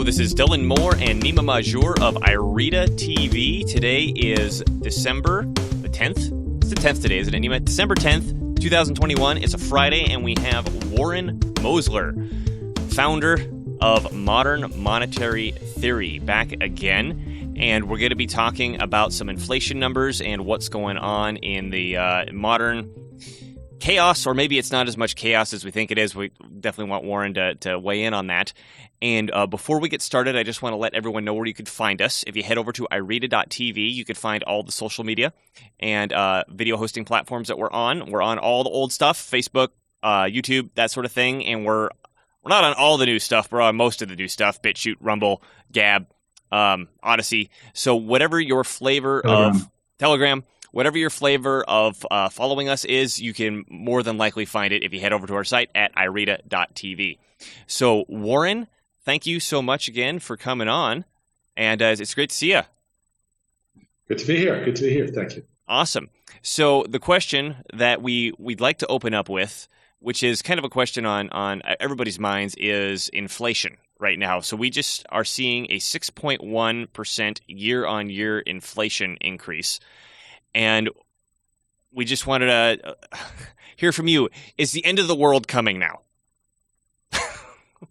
this is Dylan Moore and Nima Majur of IRETA TV. Today is December the 10th. It's the 10th today, isn't it, Nima? December 10th, 2021. It's a Friday, and we have Warren Mosler, founder of Modern Monetary Theory, back again. And we're going to be talking about some inflation numbers and what's going on in the modern chaos, or maybe it's not as much chaos as we think it is. We definitely want Warren to weigh in on that. And before we get started, I just want to let everyone know where you could find us. If you head over to IRETA.tv, you could find all the social media and video hosting platforms that we're on. We're on all the old stuff, Facebook, YouTube, that sort of thing. And we're not on all the new stuff. We're on most of the new stuff, BitChute, Rumble, Gab, Odyssey. So whatever your flavor of Telegram, whatever your flavor of following us is, you can more than likely find it if you head over to our site at IRETA.tv. So, Warren, thank you so much again for coming on, and it's great to see you. Good to be here. Good to be here. Thank you. Awesome. So the question that we'd like to open up with, which is kind of a question on everybody's minds, is inflation right now. So we just are seeing a 6.1% year-on-year inflation increase, and we just wanted to hear from you. Is the end of the world coming now?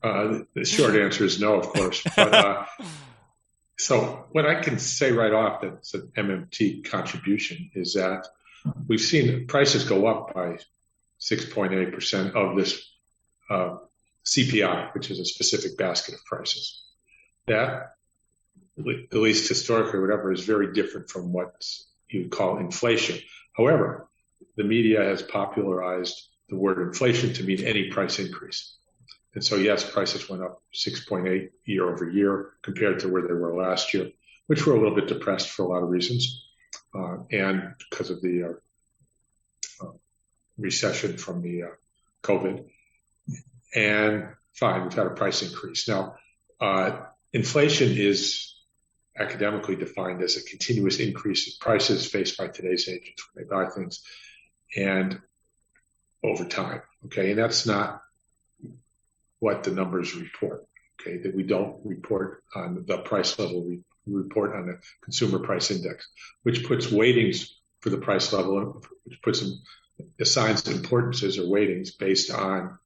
The short answer is no, of course. But, so what I can say right off that's an MMT contribution is that we've seen prices go up by 6.8% of this CPI, which is a specific basket of prices. That, at least historically, whatever, is very different from what you would call inflation. However, the media has popularized the word inflation to mean any price increase. And so, yes, prices went up 6.8 year over year compared to where they were last year, which were a little bit depressed for a lot of reasons, and because of the recession from the COVID. And fine, we've had a price increase. Now, inflation is academically defined as a continuous increase in prices faced by today's agents when they buy things and over time. Okay, and that's not what the numbers report, okay, that we don't report on the price level, we report on the consumer price index, which puts weightings for the price level, which assigns importances or weightings based on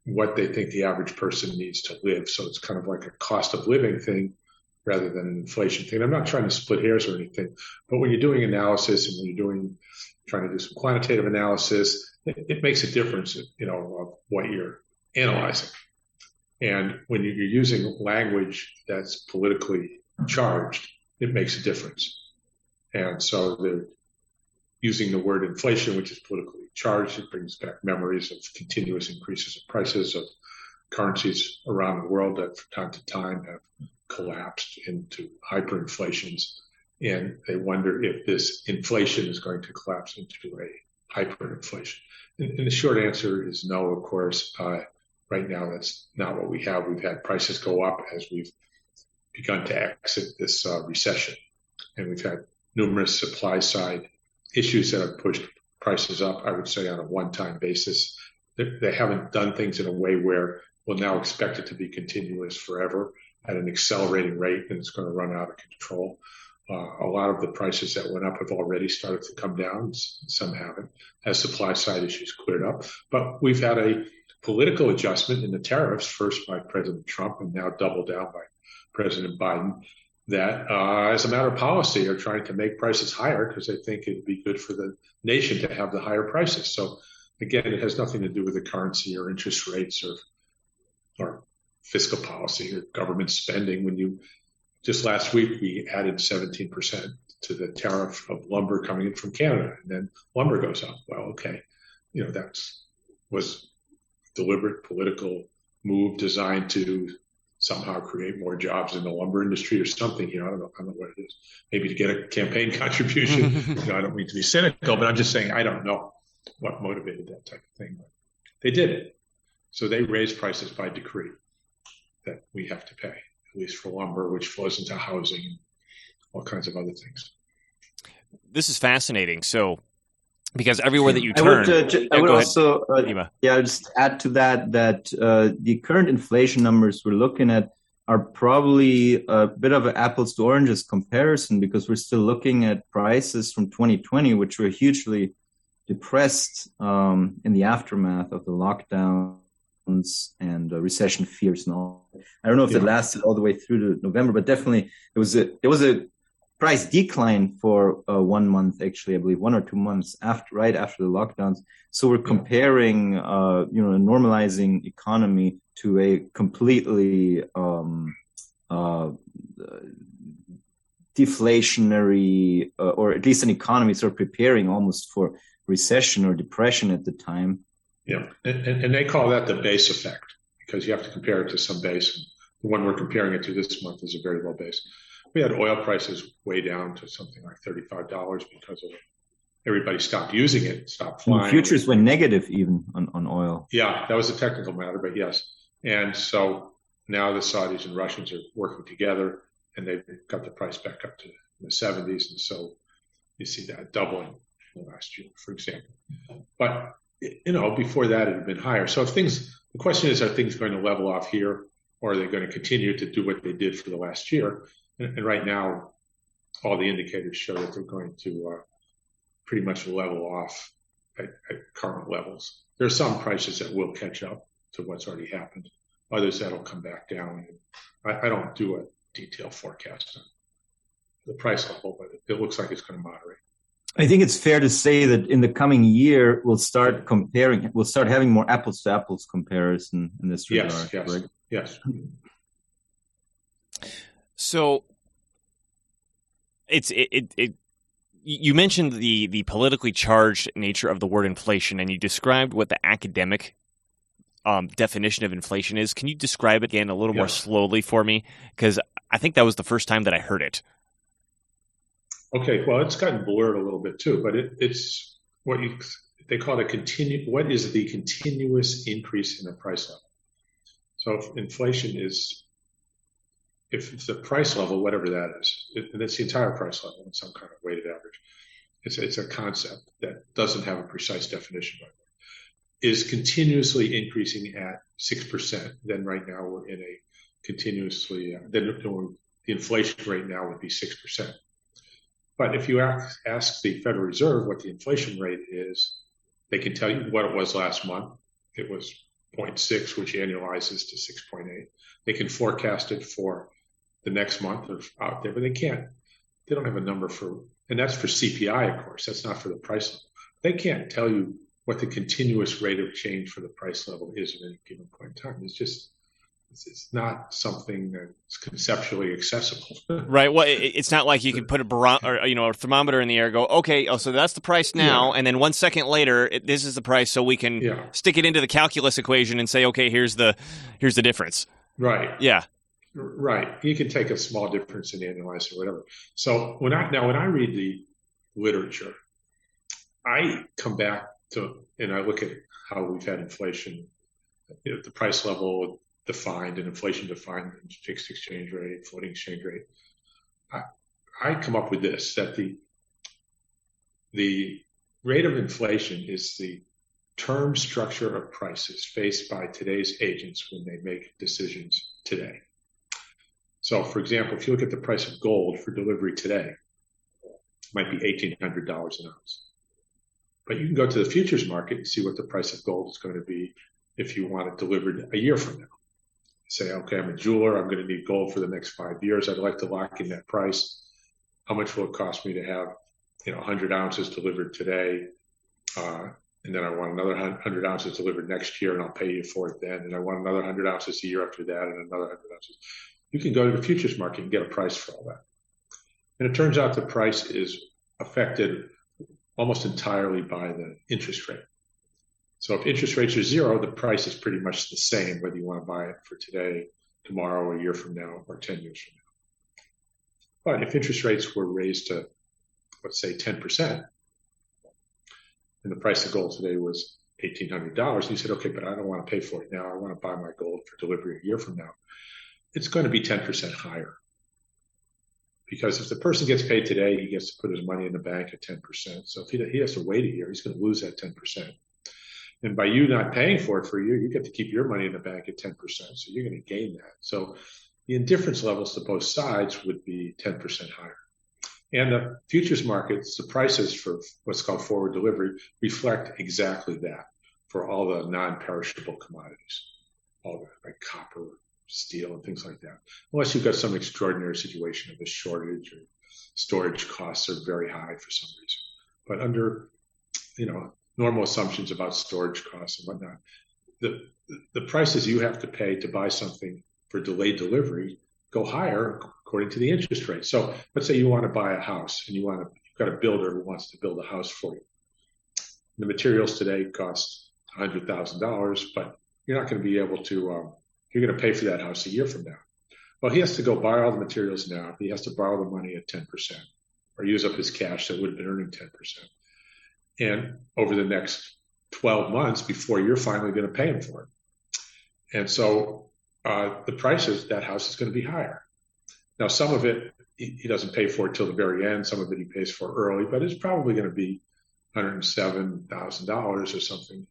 what they think the average person needs to live. So it's kind of like a cost of living thing rather than an inflation thing. I'm not trying to split hairs or anything, but when you're doing analysis and when you're trying to do some quantitative analysis, it makes a difference, of what you're analyzing. And when you're using language that's politically charged, it makes a difference. And so they're using the word inflation, which is politically charged. It brings back memories of continuous increases in prices of currencies around the world that from time to time have collapsed into hyperinflations. And they wonder if this inflation is going to collapse into a hyperinflation. And the short answer is no, of course. Right now, that's not what we have. We've had prices go up as we've begun to exit this recession. And we've had numerous supply side issues that have pushed prices up, I would say, on a one-time basis. They haven't done things in a way where we'll now expect it to be continuous forever at an accelerating rate, and it's going to run out of control. A lot of the prices that went up have already started to come down. Some haven't, as supply side issues cleared up. But we've had a political adjustment in the tariffs, first by President Trump and now doubled down by President Biden, that as a matter of policy are trying to make prices higher because they think it'd be good for the nation to have the higher prices. So again, it has nothing to do with the currency or interest rates or fiscal policy or government spending. Just last week, we added 17% to the tariff of lumber coming in from Canada, and then lumber goes up. Well, okay, that was deliberate political move designed to somehow create more jobs in the lumber industry or something. I don't know what it is. Maybe to get a campaign contribution. I don't mean to be cynical, but I'm just saying I don't know what motivated that type of thing. But they did it. So they raised prices by decree that we have to pay, at least for lumber, which flows into housing and all kinds of other things. This is fascinating. So because everywhere that you turn, I would also just add to that the current inflation numbers we're looking at are probably a bit of an apples to oranges comparison, because we're still looking at prices from 2020, which were hugely depressed in the aftermath of the lockdowns and recession fears and all. I don't know if it lasted all the way through to November, but definitely there was a price decline for 1 month, actually, I believe 1 or 2 months right after the lockdowns. So we're comparing, a normalizing economy to a completely deflationary, or at least an economy sort of preparing almost for recession or depression at the time. Yeah, and they call that the base effect, because you have to compare it to some base. And the one we're comparing it to this month is a very low base. We had oil prices way down to something like $35 because of everybody stopped using it, stopped flying. And futures went negative even on oil. Yeah, that was a technical matter, but yes. And so now the Saudis and Russians are working together, and they've got the price back up to the 70s. And so you see that doubling in the last year, for example. But, before that, it had been higher. So the question is, are things going to level off here, or are they going to continue to do what they did for the last year? And right now, all the indicators show that they're going to pretty much level off at current levels. There are some prices that will catch up to what's already happened. Others that'll come back down. I don't do a detailed forecast on the price level, but it looks like it's going to moderate. I think it's fair to say that in the coming year, we'll start having more apples to apples comparison in this regard. Yes. So you mentioned the politically charged nature of the word inflation, and you described what the academic definition of inflation is. Can you describe it again a little more slowly for me? Because I think that was the first time that I heard it. Okay, well, it's gotten blurred a little bit too, but it's what they call what is the continuous increase in the price level? So if inflation is, if it's the price level, whatever that is, and it's the entire price level in some kind of weighted average, it's a concept that doesn't have a precise definition, by the way, is continuously increasing at 6%, then right now we're in a continuously, the inflation rate now would be 6%. But if you ask the Federal Reserve what the inflation rate is, they can tell you what it was last month. It was 0.6, which annualizes to 6.8. They can forecast it for the next month or out there, but they don't have a number and that's for CPI, of course. That's not for the price level. They can't tell you what the continuous rate of change for the price level is at any given point in time. It's not something that's conceptually accessible. Right. Well, it's not like you can put a thermometer in the air and go, okay, so that's the price now. And then 1 second later, this is the price. So we can stick it into the calculus equation and say, okay, here's the difference. Right. Yeah. Right. You can take a small difference and analyze it or whatever. So when I read the literature, I come back to, and I look at how we've had inflation, the price level defined and inflation defined in fixed exchange rate, floating exchange rate. I come up with this, that the rate of inflation is the term structure of prices faced by today's agents when they make decisions today. So, for example, if you look at the price of gold for delivery today, it might be $1,800 an ounce. But you can go to the futures market and see what the price of gold is going to be if you want it delivered a year from now. Say, okay, I'm a jeweler. I'm going to need gold for the next 5 years. I'd like to lock in that price. How much will it cost me to have, 100 ounces delivered today? And then I want another 100 ounces delivered next year, and I'll pay you for it then. And I want another 100 ounces a year after that, and another 100 ounces. You can go to the futures market and get a price for all that. And it turns out the price is affected almost entirely by the interest rate. So if interest rates are zero, the price is pretty much the same, whether you want to buy it for today, tomorrow, a year from now, or 10 years from now. But if interest rates were raised to, let's say, 10%, and the price of gold today was $1,800, and you said, okay, but I don't want to pay for it now. I want to buy my gold for delivery a year from now. It's going to be 10% higher. Because if the person gets paid today, he gets to put his money in the bank at 10%. So if he has to wait a year, he's going to lose that 10%. And by you not paying for it for a year, you get to keep your money in the bank at 10%. So you're going to gain that. So the indifference levels to both sides would be 10% higher. And the futures markets, the prices for what's called forward delivery, reflect exactly that for all the non-perishable commodities, all the like copper, steel, and things like that. Unless you've got some extraordinary situation of a shortage or storage costs are very high for some reason. But under, normal assumptions about storage costs and whatnot, the prices you have to pay to buy something for delayed delivery go higher according to the interest rate. So let's say you want to buy a house and you've got a builder who wants to build a house for you. The materials today cost $100,000, but you're not going to be able to, you're going to pay for that house a year from now. Well, he has to go buy all the materials now. He has to borrow the money at 10% or use up his cash that would have been earning 10%. And over the next 12 months before you're finally going to pay him for it. And so the prices, that house is going to be higher. Now, some of it, he doesn't pay for it till the very end. Some of it he pays for early, but it's probably going to be $107,000 or something,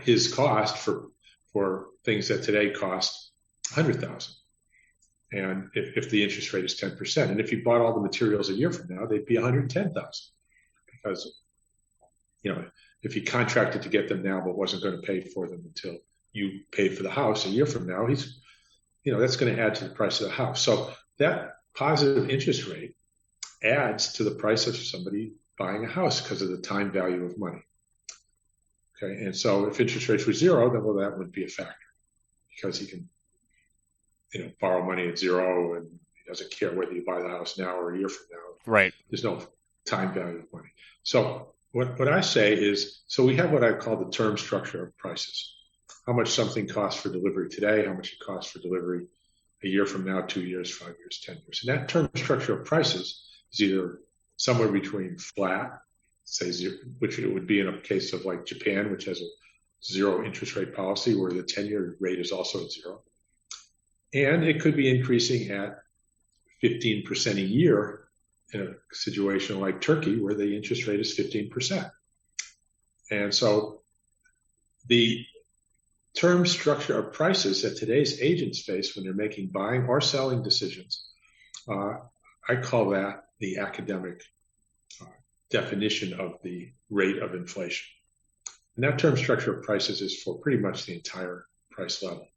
his cost for things that today cost $100,000. And if the interest rate is 10%, and if you bought all the materials a year from now, they'd be $110,000 because, if you contracted to get them now, but wasn't going to pay for them until you paid for the house a year from now, that's going to add to the price of the house. So that positive interest rate adds to the price of somebody buying a house because of the time value of money. Okay. And so if interest rates were zero, then that would be a factor because he can, borrow money at zero and he doesn't care whether you buy the house now or a year from now. Right. There's no time value of money. So what I say is, so we have what I call the term structure of prices. How much something costs for delivery today, how much it costs for delivery a year from now, 2 years, 5 years, 10 years. And that term structure of prices is either somewhere between flat, say zero, which it would be in a case of like Japan, which has a zero interest rate policy where the 10-year rate is also at zero. And it could be increasing at 15% a year in a situation like Turkey where the interest rate is 15%. And so the term structure of prices that today's agents face when they're making buying or selling decisions, I call that the academic definition of the rate of inflation. And that term structure of prices is for pretty much the entire price level.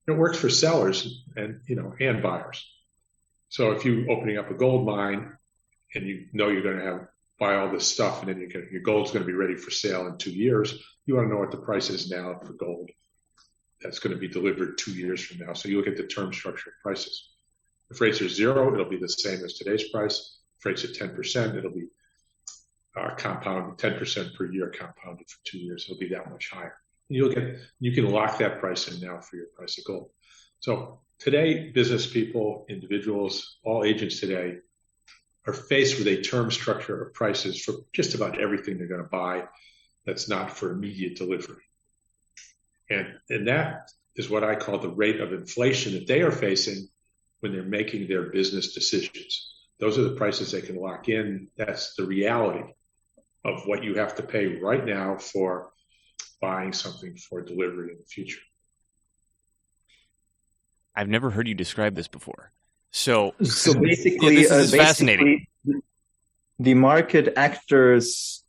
And it works for sellers and buyers. So if you're opening up a gold mine and you're going to buy all this stuff and then your gold's going to be ready for sale in 2 years, you want to know what the price is now for gold that's going to be delivered 2 years from now. So you look at the term structure of prices. If rates are zero, it'll be the same as today's price. If rates are 10%, it'll be compounded 10% per year, compounded for 2 years. It'll be that much higher. And you can lock that price in now for your price of gold. So today, business people, individuals, all agents today are faced with a term structure of prices for just about everything they're going to buy that's not for immediate delivery. And that is what I call the rate of inflation that they are facing when they're making their business decisions. Those are the prices they can lock in. That's the reality of what you have to pay right now for buying something for delivery in the future. I've never heard you describe this before. So basically, this is fascinating. The market actors'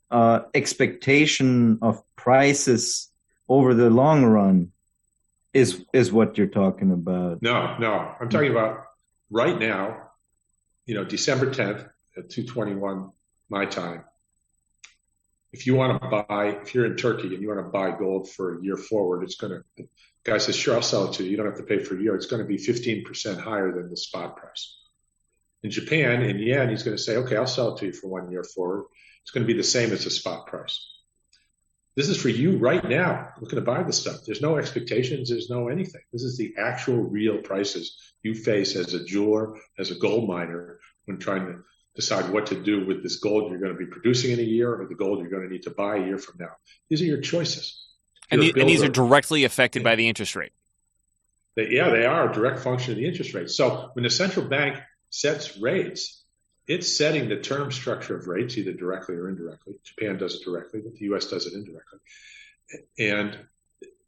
expectation of prices over the long run is what you're talking about. No, I'm talking about right now. December 10th at 2:21 my time. If you're in Turkey and you want to buy gold for a year forward, the guy says, sure, I'll sell it to you. You don't have to pay for a year. It's going to be 15% higher than the spot price. In Japan, in yen, he's going to say, okay, I'll sell it to you for 1 year forward. It's going to be the same as the spot price. This is for you right now looking to buy the stuff. There's no expectations. There's no anything. This is the actual real prices you face as a jeweler, as a gold miner when trying to decide what to do with this gold you're going to be producing in a year or the gold you're going to need to buy a year from now. These are your choices. And these are directly affected by the interest rate. They are a direct function of the interest rate. So when the central bank sets rates, it's setting the term structure of rates either directly or indirectly. Japan does it directly, but the U.S. does it indirectly. And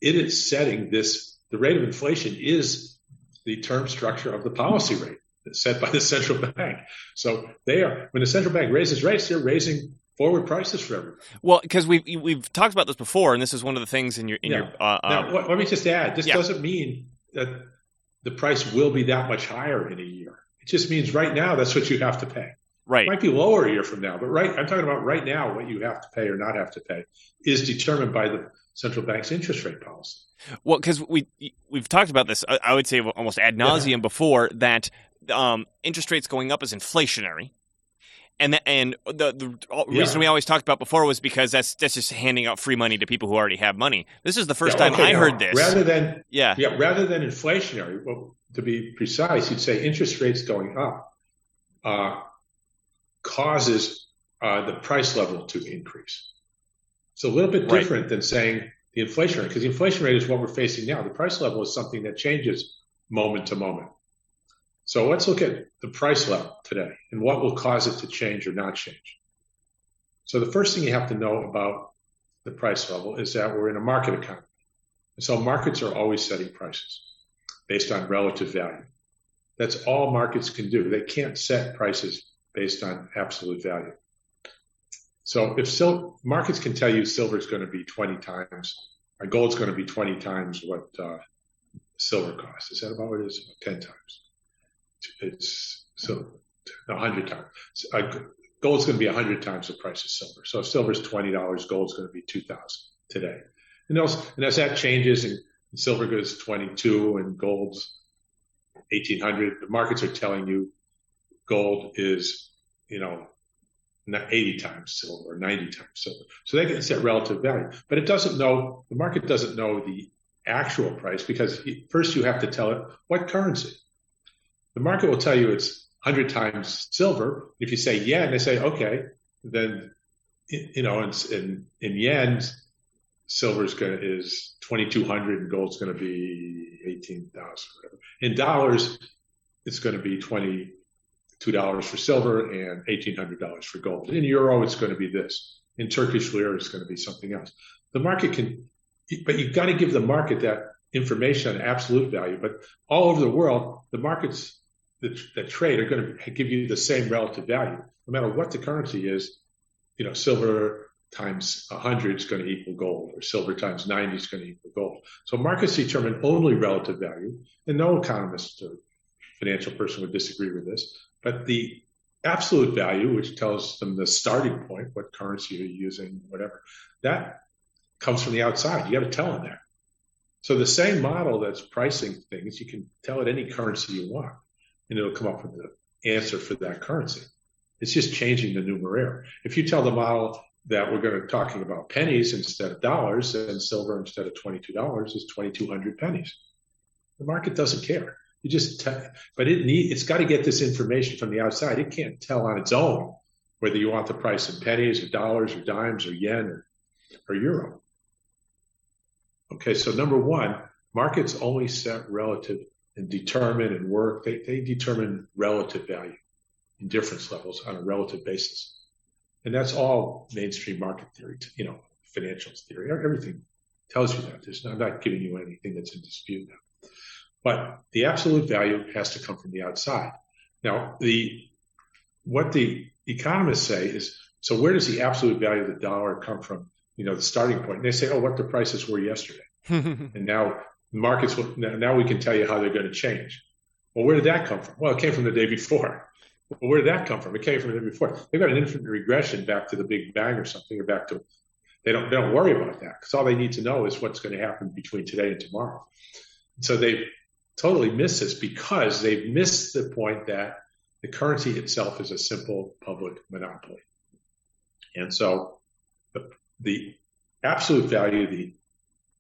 it is setting the rate of inflation is the term structure of the policy rate that's set by the central bank. So when the central bank raises rates, they're raising forward prices for everybody. Well, because we've talked about this before, and this is one of the things in your now, let me just add, this doesn't mean that the price will be that much higher in a year. It just means right now that's what you have to pay. Right. It might be lower a year from now, but I'm talking about right now, what you have to pay or not have to pay is determined by the central bank's interest rate policy. Well, because we've talked about this, I would say almost ad nauseum before, that interest rates going up is inflationary. And the reason we always talked about before was because that's just handing out free money to people who already have money. This is the first time I heard this. Rather than inflationary, well, to be precise, you'd say interest rates going up causes the price level to increase. It's a little bit different than saying the inflation rate, because the inflation rate is what we're facing now. The price level is something that changes moment to moment. So let's look at the price level today and what will cause it to change or not change. So the first thing you have to know about the price level is that we're in a market economy. And so markets are always setting prices based on relative value. That's all markets can do. They can't set prices based on absolute value. So if markets can tell you silver is going to be 20 times, or gold's going to be 20 times what silver costs. Is that about what it is? 10 times. It's 100 times. Gold's going to be 100 times the price of silver. So if silver's $20, gold's going to be $2,000 today. And as that changes and silver goes 22 and gold's 1,800, the markets are telling you gold is, 80 times silver or 90 times silver. So they can set relative value. But the market doesn't know the actual price, because first you have to tell it what currency. The market will tell you it's 100 times silver. If you say yen, they say, okay, then, in yen, silver is 2,200 and gold's going to be 18,000. In dollars, it's going to be $22 for silver and $1,800 for gold. In euro, it's going to be this. In Turkish lira, it's going to be something else. The market but you've got to give the market that information on absolute value. But all over the world, the markets that trade are going to give you the same relative value, no matter what the currency is. Silver times 100 is going to equal gold, or silver times 90 is going to equal gold. So markets determine only relative value, and no economist or financial person would disagree with this. But the absolute value, which tells them the starting point, what currency you're using, whatever, that comes from the outside. You got to tell them that. So the same model that's pricing things, you can tell it any currency you want, and it'll come up with the answer for that currency. It's just changing the numeraire. If you tell the model that we're going to be talking about pennies instead of dollars, and silver instead of $22 is 2,200 pennies, the market doesn't care. You just but it's got to get this information from the outside. It can't tell on its own whether you want the price in pennies or dollars or dimes or yen or euro. Okay, so number one, markets only set relative and determine and work. They determine relative value and difference levels on a relative basis. And that's all mainstream market theory, financial theory. Everything tells you that. I'm not giving you anything that's in dispute now. But the absolute value has to come from the outside. Now, what the economists say is, so where does the absolute value of the dollar come from? The starting point. And they say, what the prices were yesterday. And now markets now we can tell you how they're going to change. Well, where did that come from? Well, it came from the day before. Well, where did that come from? It came from the day before. They've got an infinite regression back to the Big Bang or something, or back to, they don't worry about that, because all they need to know is what's going to happen between today and tomorrow. So they've totally missed this, because they've missed the point that the currency itself is a simple public monopoly. And so the absolute value, the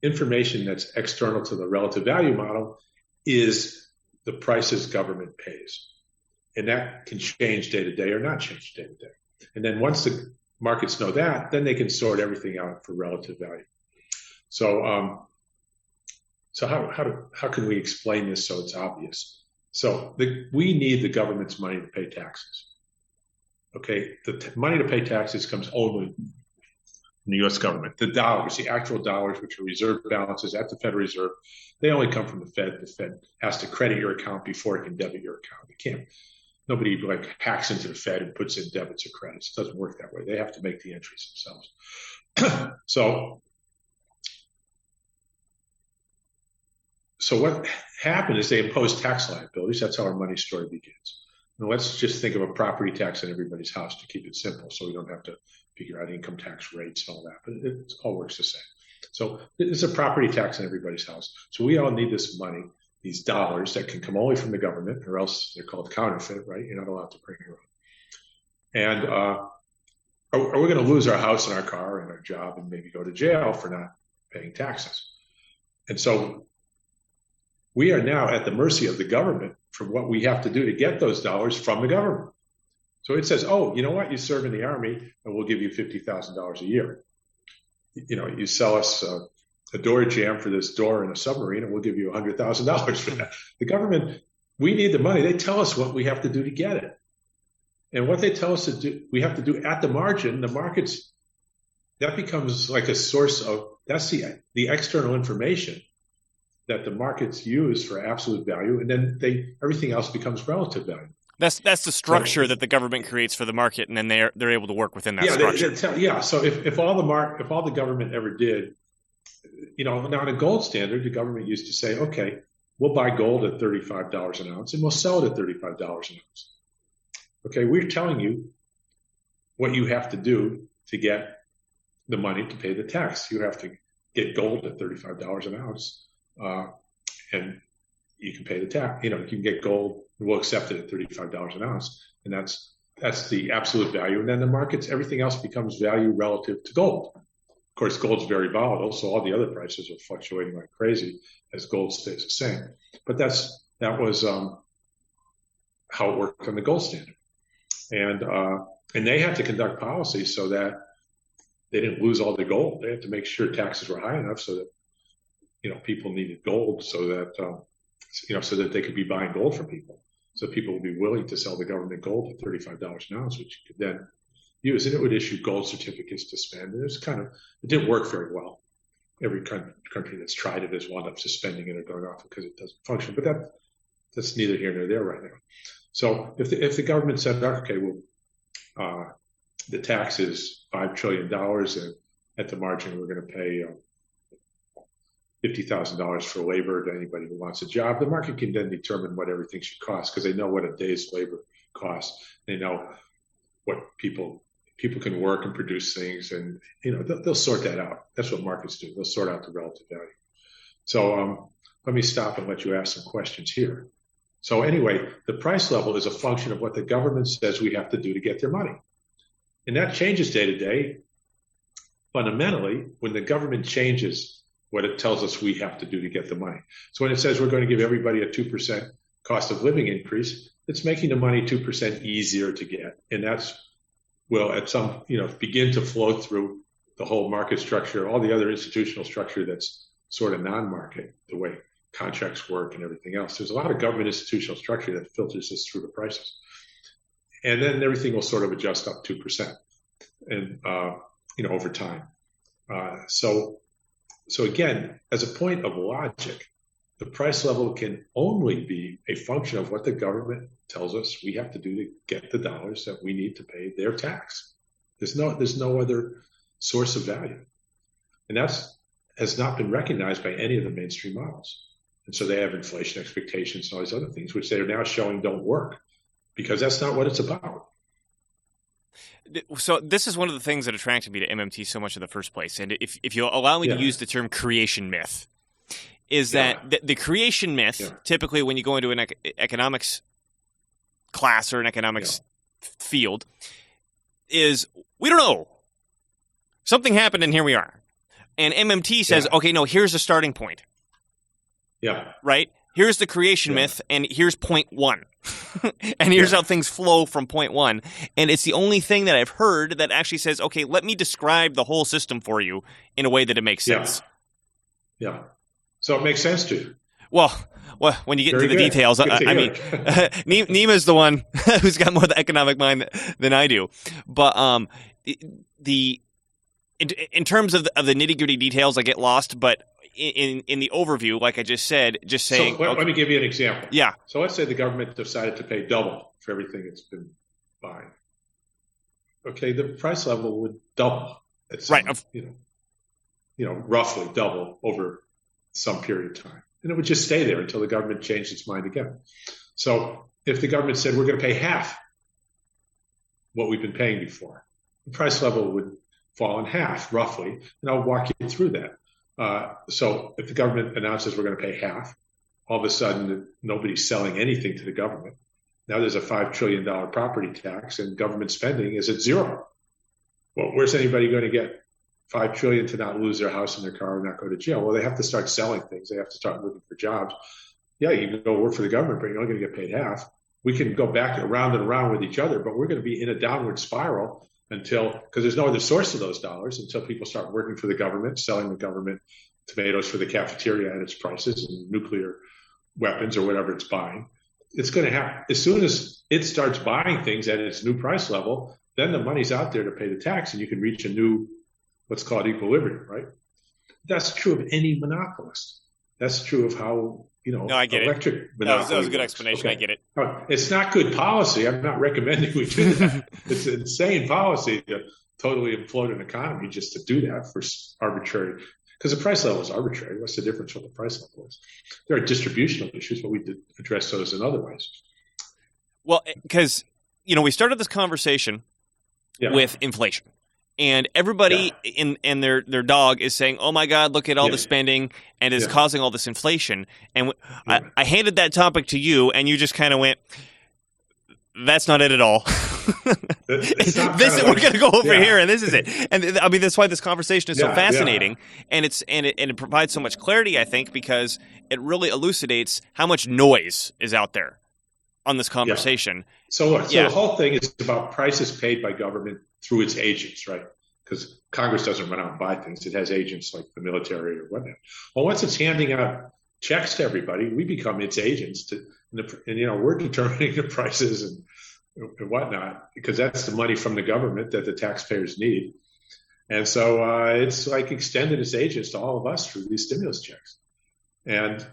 information that's external to the relative value model, is the prices government pays. And that can change day to day or not change day to day. And then once the markets know that, then they can sort everything out for relative value. So how can we explain this so it's obvious? So we need the government's money to pay taxes. Okay, the money to pay taxes comes only in the U.S. government. The dollars, the actual dollars, which are reserve balances at the Federal Reserve, they only come from the Fed. The Fed has to credit your account before it can debit your account. It can't. Nobody like hacks into the Fed and puts in debits or credits. It doesn't work that way. They have to make the entries themselves. So what happened is they imposed tax liabilities. That's how our money story begins. Now let's just think of a property tax in everybody's house to keep it simple, so we don't have to figure out income tax rates and all that. But it all works the same. So it's a property tax in everybody's house. So we all need this money, these dollars that can come only from the government, or else they're called counterfeit, right? You're not allowed to bring your own. And are we going to lose our house and our car and our job and maybe go to jail for not paying taxes? And so we are now at the mercy of the government for what we have to do to get those dollars from the government. So it says, oh, you know what? You serve in the Army and we'll give you $50,000 a year. You know, you sell us a door jamb for this door in a submarine and we'll give you $100,000 for that. The government, we need the money. They tell us what we have to do to get it. And what they tell us to do, we have to do at the margin, the markets, that becomes like a source of, that's the external information that the markets use for absolute value, and then everything else becomes relative value. That's the structure that the government creates for the market, and then they're able to work within that structure. So if all the government ever did, you know, now in a gold standard, the government used to say, okay, we'll buy gold at $35 an ounce, and we'll sell it at $35 an ounce. Okay, we're telling you what you have to do to get the money to pay the tax. You have to get gold at $35 an ounce. And you can pay the tax. You know, you can get gold. We'll accept it at $35 an ounce, and that's the absolute value. And then the markets, everything else becomes value relative to gold. Of course, gold's very volatile, so all the other prices are fluctuating like crazy as gold stays the same. But that was how it worked on the gold standard, and they had to conduct policy so that they didn't lose all the gold. They had to make sure taxes were high enough so that, you know, people needed gold so that, so that they could be buying gold from people. So people would be willing to sell the government gold at $35 an ounce, which you could then use. And it would issue gold certificates to spend. And it didn't work very well. Every country that's tried it has wound up suspending it or going off because it doesn't function. But that's neither here nor there right now. So if the government said, okay, well, the tax is $5 trillion and at the margin we're going to pay $50,000 for labor to anybody who wants a job, the market can then determine what everything should cost because they know what a day's labor costs. They know what people can work and produce things, and you know they'll sort that out. That's what markets do. They'll sort out the relative value. So let me stop and let you ask some questions here. So anyway, the price level is a function of what the government says we have to do to get their money, and that changes day to day. Fundamentally, when the government changes what it tells us we have to do to get the money. So when it says we're going to give everybody a 2% cost of living increase, it's making the money 2% easier to get. And will at some, begin to flow through the whole market structure, all the other institutional structure that's sort of non-market, the way contracts work and everything else. There's a lot of government institutional structure that filters this through the prices. And then everything will sort of adjust up 2% and, over time. So again, as a point of logic, the price level can only be a function of what the government tells us we have to do to get the dollars that we need to pay their tax. There's no other source of value. And has not been recognized by any of the mainstream models. And so they have inflation expectations and all these other things, which they are now showing don't work because that's not what it's about. So this is one of the things that attracted me to MMT so much in the first place. And if you'll allow me to use the term creation myth, is that the creation myth, typically when you go into an economics class or an economics field, is we don't know. Something happened and here we are. And MMT says, okay, no, here's the starting point. Yeah. Right? Here's the creation myth and here's point one. And here's how things flow from point one. And it's the only thing that I've heard that actually says, okay, let me describe the whole system for you in a way that it makes sense. Yeah. So it makes sense to you. Well, when you get into the details, I mean, Nima's the one who's got more of the economic mind than I do. But in terms of the nitty gritty details, I get lost. But in the overview, like I just said, just saying. So let me give you an example. Yeah. So let's say the government decided to pay double for everything it's been buying. Okay, the price level would double. Right. Roughly double over some period of time, and it would just stay there until the government changed its mind again. So if the government said we're going to pay half what we've been paying before, the price level would fall in half roughly, and I'll walk you through that. So if the government announces we're going to pay half, all of a sudden nobody's selling anything to the government. Now there's a $5 trillion property tax, and government spending is at zero. Well, where's anybody going to get $5 trillion to not lose their house and their car and not go to jail? Well, they have to start selling things. They have to start looking for jobs. Yeah, you can go work for the government, but you're not going to get paid half. We can go back around and around with each other, but we're going to be in a downward spiral because there's no other source of those dollars until people start working for the government, selling the government tomatoes for the cafeteria at its prices and nuclear weapons or whatever it's buying. It's going to happen. As soon as it starts buying things at its new price level, then the money's out there to pay the tax, and you can reach a new, let's call it equilibrium, right? That's true of any monopolist. That's true of how, No, I get electric it. monopoly That was a good works. explanation. Okay. I get it. It's not good policy. I'm not recommending we do that. It's an insane policy to totally implode an economy just to do that for arbitrary. Because the price level is arbitrary. What's the difference what the price level is? There are distributional issues, but we did address those in other ways. Well, because, we started this conversation with inflation. And everybody in their dog is saying, oh, my God, look at all the spending, and it's causing all this inflation. And I handed that topic to you, and you just kind of went, that's not it at all. We're going to go over here, and this is it. And I mean, that's why this conversation is so fascinating, and it provides so much clarity, I think, because it really elucidates how much noise is out there on this conversation. Yeah. So look, the whole thing is about prices paid by government through its agents, right? Because Congress doesn't run out and buy things; it has agents like the military or whatnot. Well, once it's handing out checks to everybody, we become its agents, and we're determining the prices and whatnot, because that's the money from the government that the taxpayers need. And so it's like extended its agents to all of us through these stimulus checks. And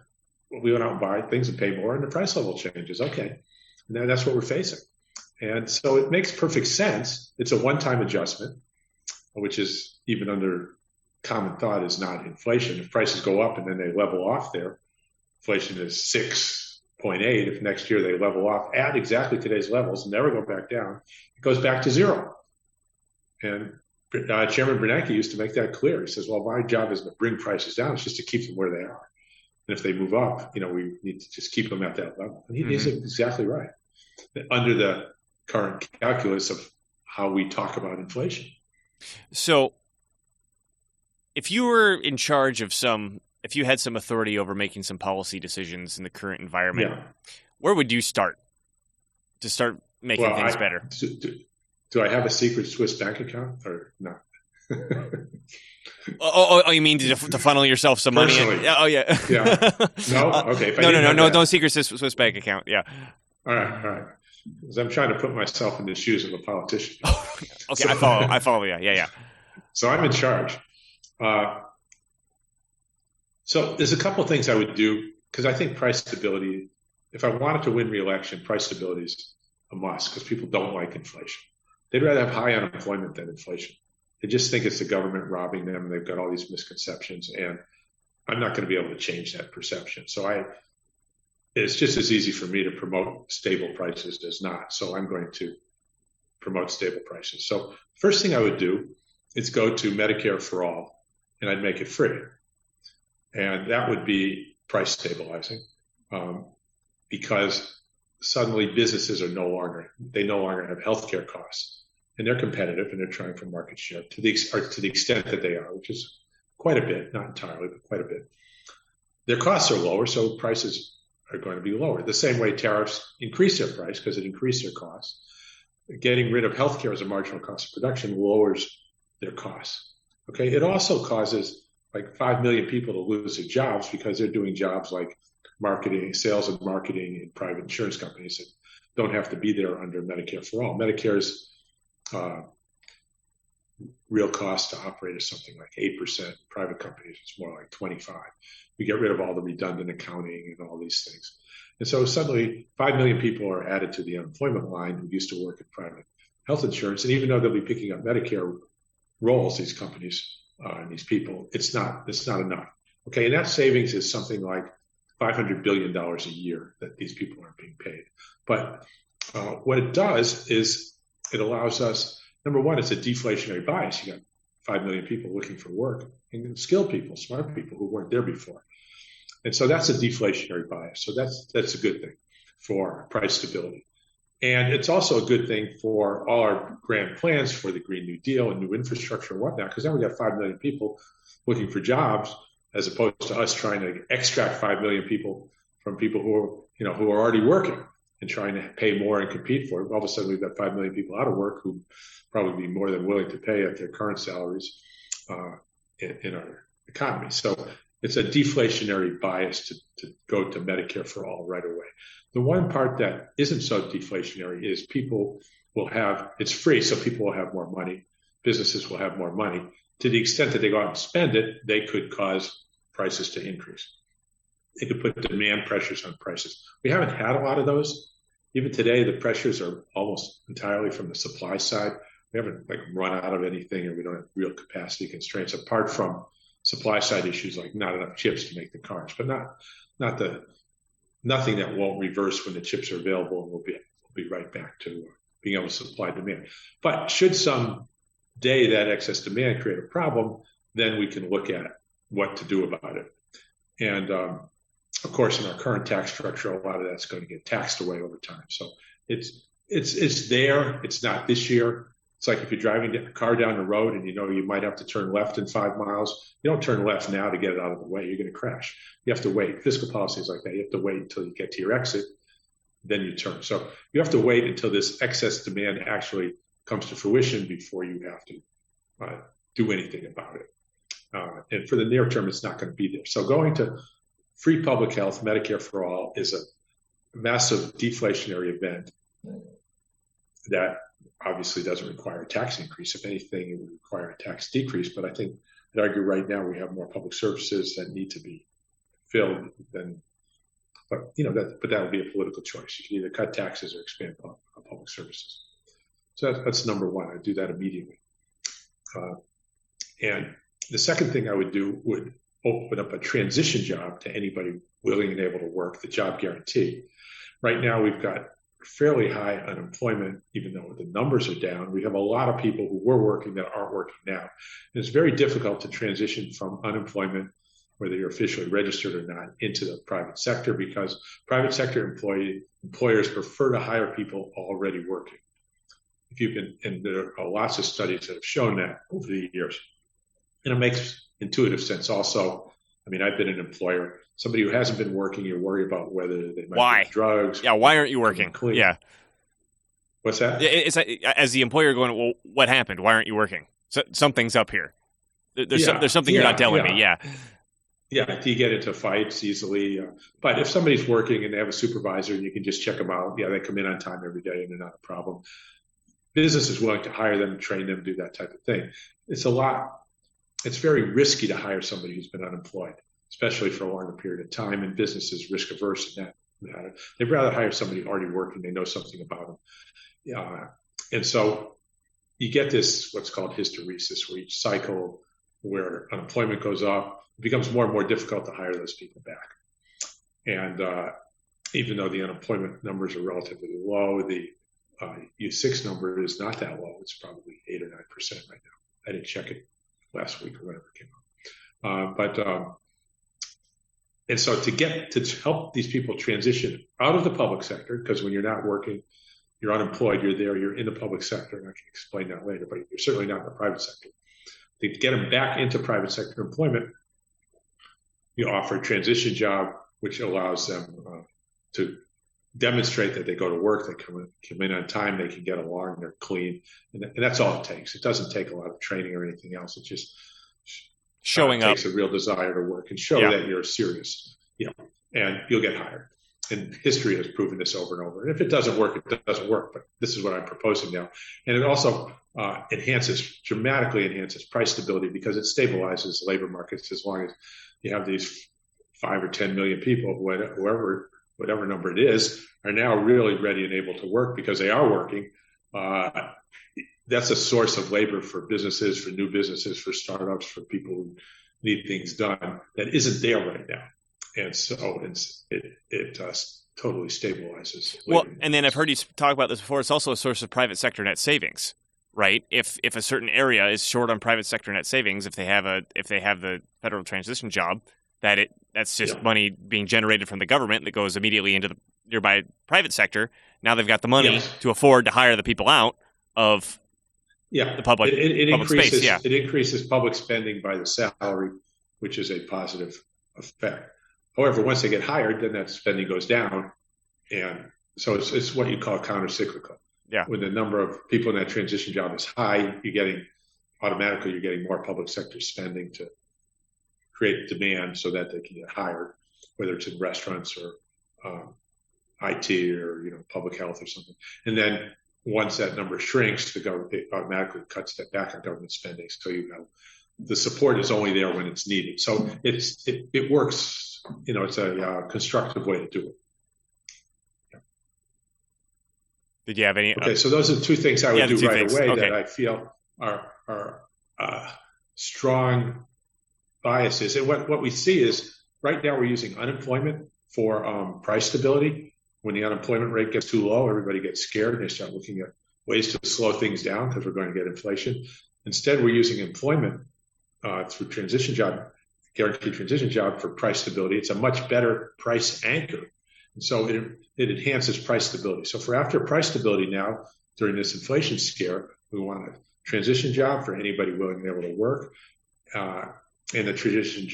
we went out and buy things and pay more, and the price level changes. Okay. And that's what we're facing. And so it makes perfect sense. It's a one-time adjustment, which is even under common thought is not inflation. If prices go up and then they level off there, inflation is 6.8. If next year they level off at exactly today's levels, never go back down, it goes back to zero. And Chairman Bernanke used to make that clear. He says, well, my job isn't to bring prices down. It's just to keep them where they are. And if they move up, we need to just keep them at that level. And he's exactly right. Under the current calculus of how we talk about inflation. So if you were in charge of if you had some authority over making some policy decisions in the current environment, where would you start to start making things better? Do I have a secret Swiss bank account or not? You mean to funnel yourself some money? Oh, yeah. Yeah. No? Okay. No secret Swiss bank account. Yeah. All right. Because I'm trying to put myself in the shoes of a politician. Okay, so, I follow. Yeah. So I'm in charge. So there's a couple of things I would do, because I think price stability, if I wanted to win re-election, price stability is a must, because people don't like inflation. They'd rather have high unemployment than inflation. They just think it's the government robbing them, and they've got all these misconceptions, and I'm not going to be able to change that perception. So it's just as easy for me to promote stable prices as not. So I'm going to promote stable prices. So first thing I would do is go to Medicare for all, and I'd make it free. And that would be price stabilizing, because suddenly businesses no longer have healthcare costs, and they're competitive, and they're trying for market share to the extent that they are, which is quite a bit, not entirely, but quite a bit. Their costs are lower, so prices are going to be lower. The same way tariffs increase their price because it increased their costs. Getting rid of healthcare as a marginal cost of production lowers their costs. Okay, it also causes like 5 million people to lose their jobs because they're doing jobs like marketing, sales and marketing in private insurance companies that don't have to be there under Medicare for all. Medicare's real cost to operate is something like 8%. Private companies, it's more like 25. We get rid of all the redundant accounting and all these things. And so suddenly 5 million people are added to the unemployment line who used to work in private health insurance. And even though they'll be picking up Medicare roles, these companies and these people, it's not enough. Okay, and that savings is something like $500 billion a year that these people aren't being paid. But what it does is it allows us, number one, it's a deflationary bias. You got 5 million people looking for work, and skilled people, smart people who weren't there before. And so that's a deflationary bias. So that's a good thing for price stability. And it's also a good thing for all our grand plans for the Green New Deal and new infrastructure and whatnot, because then we got 5 million people looking for jobs, as opposed to us trying to extract 5 million people from people who are already working and trying to pay more and compete for it. All of a sudden, we've got 5 million people out of work who probably be more than willing to pay at their current salaries in our economy. So it's a deflationary bias to go to Medicare for all right away. The one part that isn't so deflationary is people will have, it's free, so people will have more money. Businesses will have more money. To the extent that they go out and spend it, they could cause prices to increase. They could put demand pressures on prices. We haven't had a lot of those. Even today, the pressures are almost entirely from the supply side. We haven't run out of anything, or we don't have real capacity constraints apart from supply side issues like not enough chips to make the cars, but nothing that won't reverse when the chips are available, and we'll be right back to being able to supply demand. But should some day that excess demand create a problem, then we can look at what to do about it. And of course, in our current tax structure, a lot of that's going to get taxed away over time. So it's there. It's not this year. It's like if you're driving a car down the road and you know you might have to turn left in 5 miles. You don't turn left now to get it out of the way. You're going to crash. You have to wait. Fiscal policy is like that. You have to wait until you get to your exit, then you turn. So you have to wait until this excess demand actually comes to fruition before you have to do anything about it. And for the near term, it's not going to be there. So going to free public health, Medicare for all, is a massive deflationary event that obviously doesn't require a tax increase. If anything, it would require a tax decrease. But I think I'd argue right now we have more public services that need to be filled than, but that would be a political choice. You can either cut taxes or expand public services. So that's number one. I'd do that immediately. And the second thing I would do would open up a transition job to anybody willing and able to work, the job guarantee. Right now, we've got fairly high unemployment, even though the numbers are down. We have a lot of people who were working that aren't working now. And it's very difficult to transition from unemployment, whether you're officially registered or not, into the private sector, because private sector employers prefer to hire people already working. And there are lots of studies that have shown that over the years. And it makes intuitive sense also. I mean, I've been an employer. Somebody who hasn't been working, you worry about whether they might be drugs. Yeah, why aren't you working? Yeah. What's that? It's as the employer going, well, what happened? Why aren't you working? So, something's up here. There's something you're not telling me. Yeah. Yeah, do you get into fights easily? But if somebody's working and they have a supervisor and you can just check them out, they come in on time every day and they're not a problem. Business is willing to hire them, train them, do that type of thing. It's very risky to hire somebody who's been unemployed, especially for a longer period of time, and business is risk averse in that matter. They'd rather hire somebody already working, they know something about them. And so you get this, what's called hysteresis, where each cycle where unemployment goes up, it becomes more and more difficult to hire those people back. And even though the unemployment numbers are relatively low, the U6 number is not that low. It's probably 8 or 9% right now. I didn't check it last week or whatever it came out. And so to help these people transition out of the public sector, because when you're not working, you're unemployed, you're in the public sector, and I can explain that later, but you're certainly not in the private sector. To get them back into private sector employment, you offer a transition job, which allows them to demonstrate that they go to work, they come in on time, they can get along, they're clean, and that's all it takes. It doesn't take a lot of training or anything else. It just showing up takes a real desire to work and show that you're serious, and you'll get hired. And history has proven this over and over. And if it doesn't work, it doesn't work. But this is what I'm proposing now. And it also dramatically enhances price stability because it stabilizes labor markets as long as you have these 5 or 10 million people, whatever number it is, are now really ready and able to work because they are working. That's a source of labor for businesses, for new businesses, for startups, for people who need things done that isn't there right now. And so it totally stabilizes. Well, and then I've heard you talk about this before. It's also a source of private sector net savings, right? If a certain area is short on private sector net savings, if they have the federal transition job, that's just money being generated from the government that goes immediately into the nearby private sector. Now they've got the money to afford to hire the people out of the public increases, space. It increases public spending by the salary, which is a positive effect. However, once they get hired, then that spending goes down. And so it's what you call countercyclical. Yeah. When the number of people in that transition job is high, you're getting more public sector spending to create demand so that they can get hired, whether it's in restaurants or IT or public health or something. And then once that number shrinks, the government automatically cuts that back on government spending. So the support is only there when it's needed. So it works. It's a constructive way to do it. Yeah. Did you have any? Okay, so those are the two things I would do right away okay. that I feel are strong biases. And what we see is right now we're using unemployment for price stability. When the unemployment rate gets too low, everybody gets scared and they start looking at ways to slow things down because we're going to get inflation. Instead, we're using employment through guaranteed transition job for price stability. It's a much better price anchor. And so it enhances price stability. So for after price stability now, during this inflation scare, we want a transition job for anybody willing and able to work. And the transition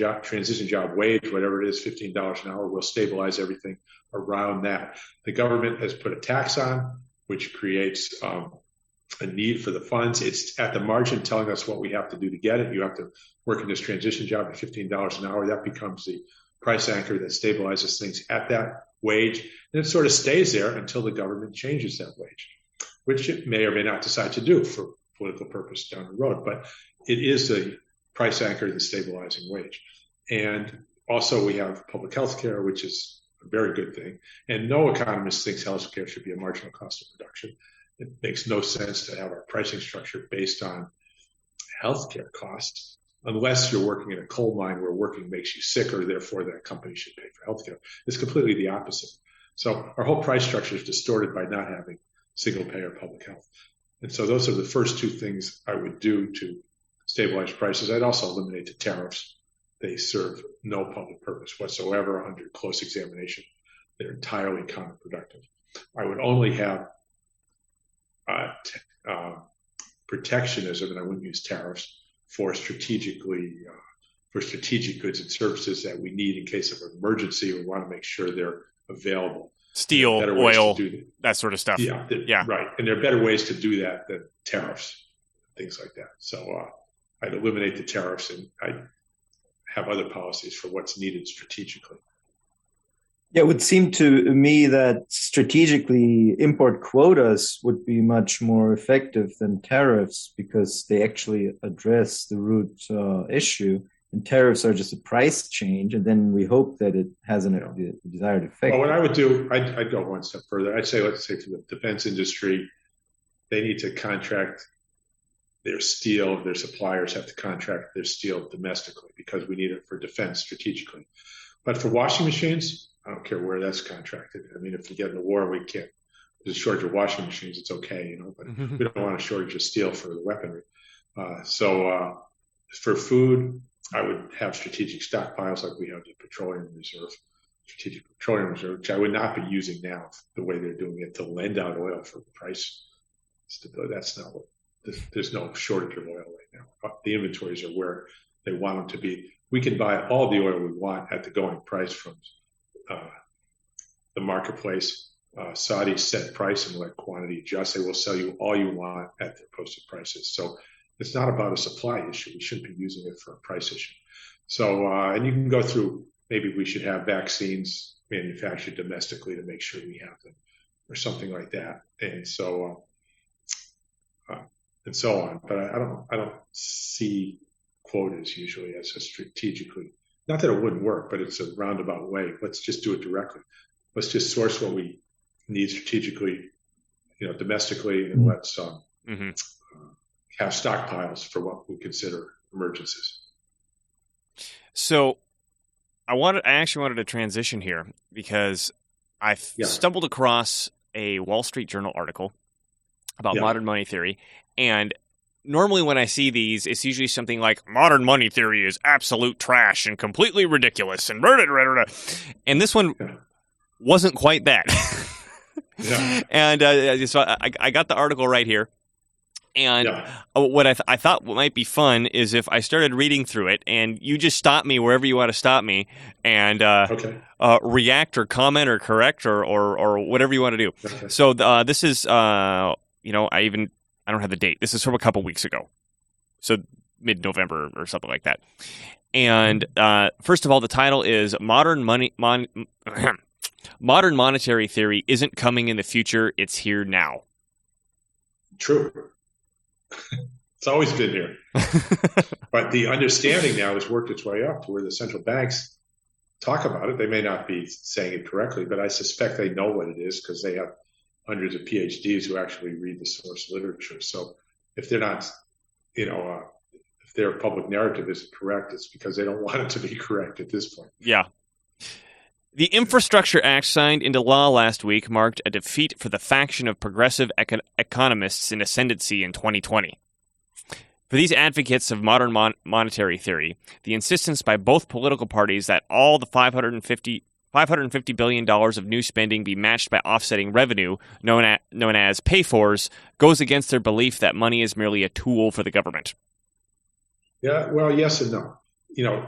job wage, whatever it is, $15 an hour, will stabilize everything around that. The government has put a tax on, which creates a need for the funds. It's at the margin telling us what we have to do to get it. You have to work in this transition job at $15 an hour. That becomes the price anchor that stabilizes things at that wage. And it sort of stays there until the government changes that wage, which it may or may not decide to do for political purpose down the road. But it is a price anchor, the stabilizing wage. And also we have public health care, which is a very good thing. And no economist thinks health care should be a marginal cost of production. It makes no sense to have our pricing structure based on healthcare costs, unless you're working in a coal mine where working makes you sicker, therefore that company should pay for healthcare. It's completely the opposite. So our whole price structure is distorted by not having single-payer public health. And so those are the first two things I would do to stabilize prices. I'd also eliminate the tariffs. They serve no public purpose whatsoever under close examination. They're entirely counterproductive. I would only have protectionism, and I wouldn't use tariffs for strategic goods and services that we need in case of an emergency. We want to make sure they're available. Steel, oil, that sort of stuff. Yeah, right. And there are better ways to do that than tariffs, things like that. So I'd eliminate the tariffs and I'd have other policies for what's needed strategically. Yeah, it would seem to me that strategically import quotas would be much more effective than tariffs because they actually address the root issue. And tariffs are just a price change, and then we hope that it has the desired effect. Well, what I would do, I'd go one step further. Let's say to the defense industry, they need to contract their steel. Their suppliers have to contract their steel domestically because we need it for defense strategically. But for washing machines, I don't care where that's contracted. I mean, if we get in a war, we can't. There's a shortage of washing machines. It's okay, but we don't want a shortage of steel for the weaponry. So for food, I would have strategic stockpiles like we have the strategic petroleum reserve, which I would not be using now the way they're doing it to lend out oil for price stability. That's not what. There's no shortage of oil right now. The inventories are where they want them to be. We can buy all the oil we want at the going price from the marketplace. Saudis set price and let quantity adjust. They will sell you all you want at their posted prices. So it's not about a supply issue. We shouldn't be using it for a price issue. So, and you can go through, maybe we should have vaccines manufactured domestically to make sure we have them, or something like that. And so on. But I don't see quotas usually as a strategically, not that it wouldn't work, but it's a roundabout way. Let's just do it directly. Let's just source what we need strategically, domestically, and let's have stockpiles for what we consider emergencies. So I actually wanted to transition here because I stumbled across a Wall Street Journal article about modern money theory. And normally when I see these, it's usually something like modern money theory is absolute trash and completely ridiculous. And and this one wasn't quite that. And so I got the article right here. And what I thought might be fun is if I started reading through it, and you just stop me wherever you want to stop me, and react or comment or correct or whatever you want to do. Okay. So this is I don't have the date. This is from a couple weeks ago, so mid-November or something like that. And first of all, the title is "Modern Monetary Theory Isn't Coming in the Future; It's Here Now." True. It's always been here. But the understanding now has worked its way up to where the central banks talk about it. They may not be saying it correctly, but I suspect they know what it is because they have hundreds of PhDs who actually read the source literature. So if they're not, if their public narrative isn't correct, it's because they don't want it to be correct at this point. Yeah. The Infrastructure Act signed into law last week marked a defeat for the faction of progressive economists in ascendancy in 2020. For these advocates of modern monetary theory, the insistence by both political parties that all the $550 billion of new spending be matched by offsetting revenue, known as pay-fors, goes against their belief that money is merely a tool for the government. Yeah, well, yes and no.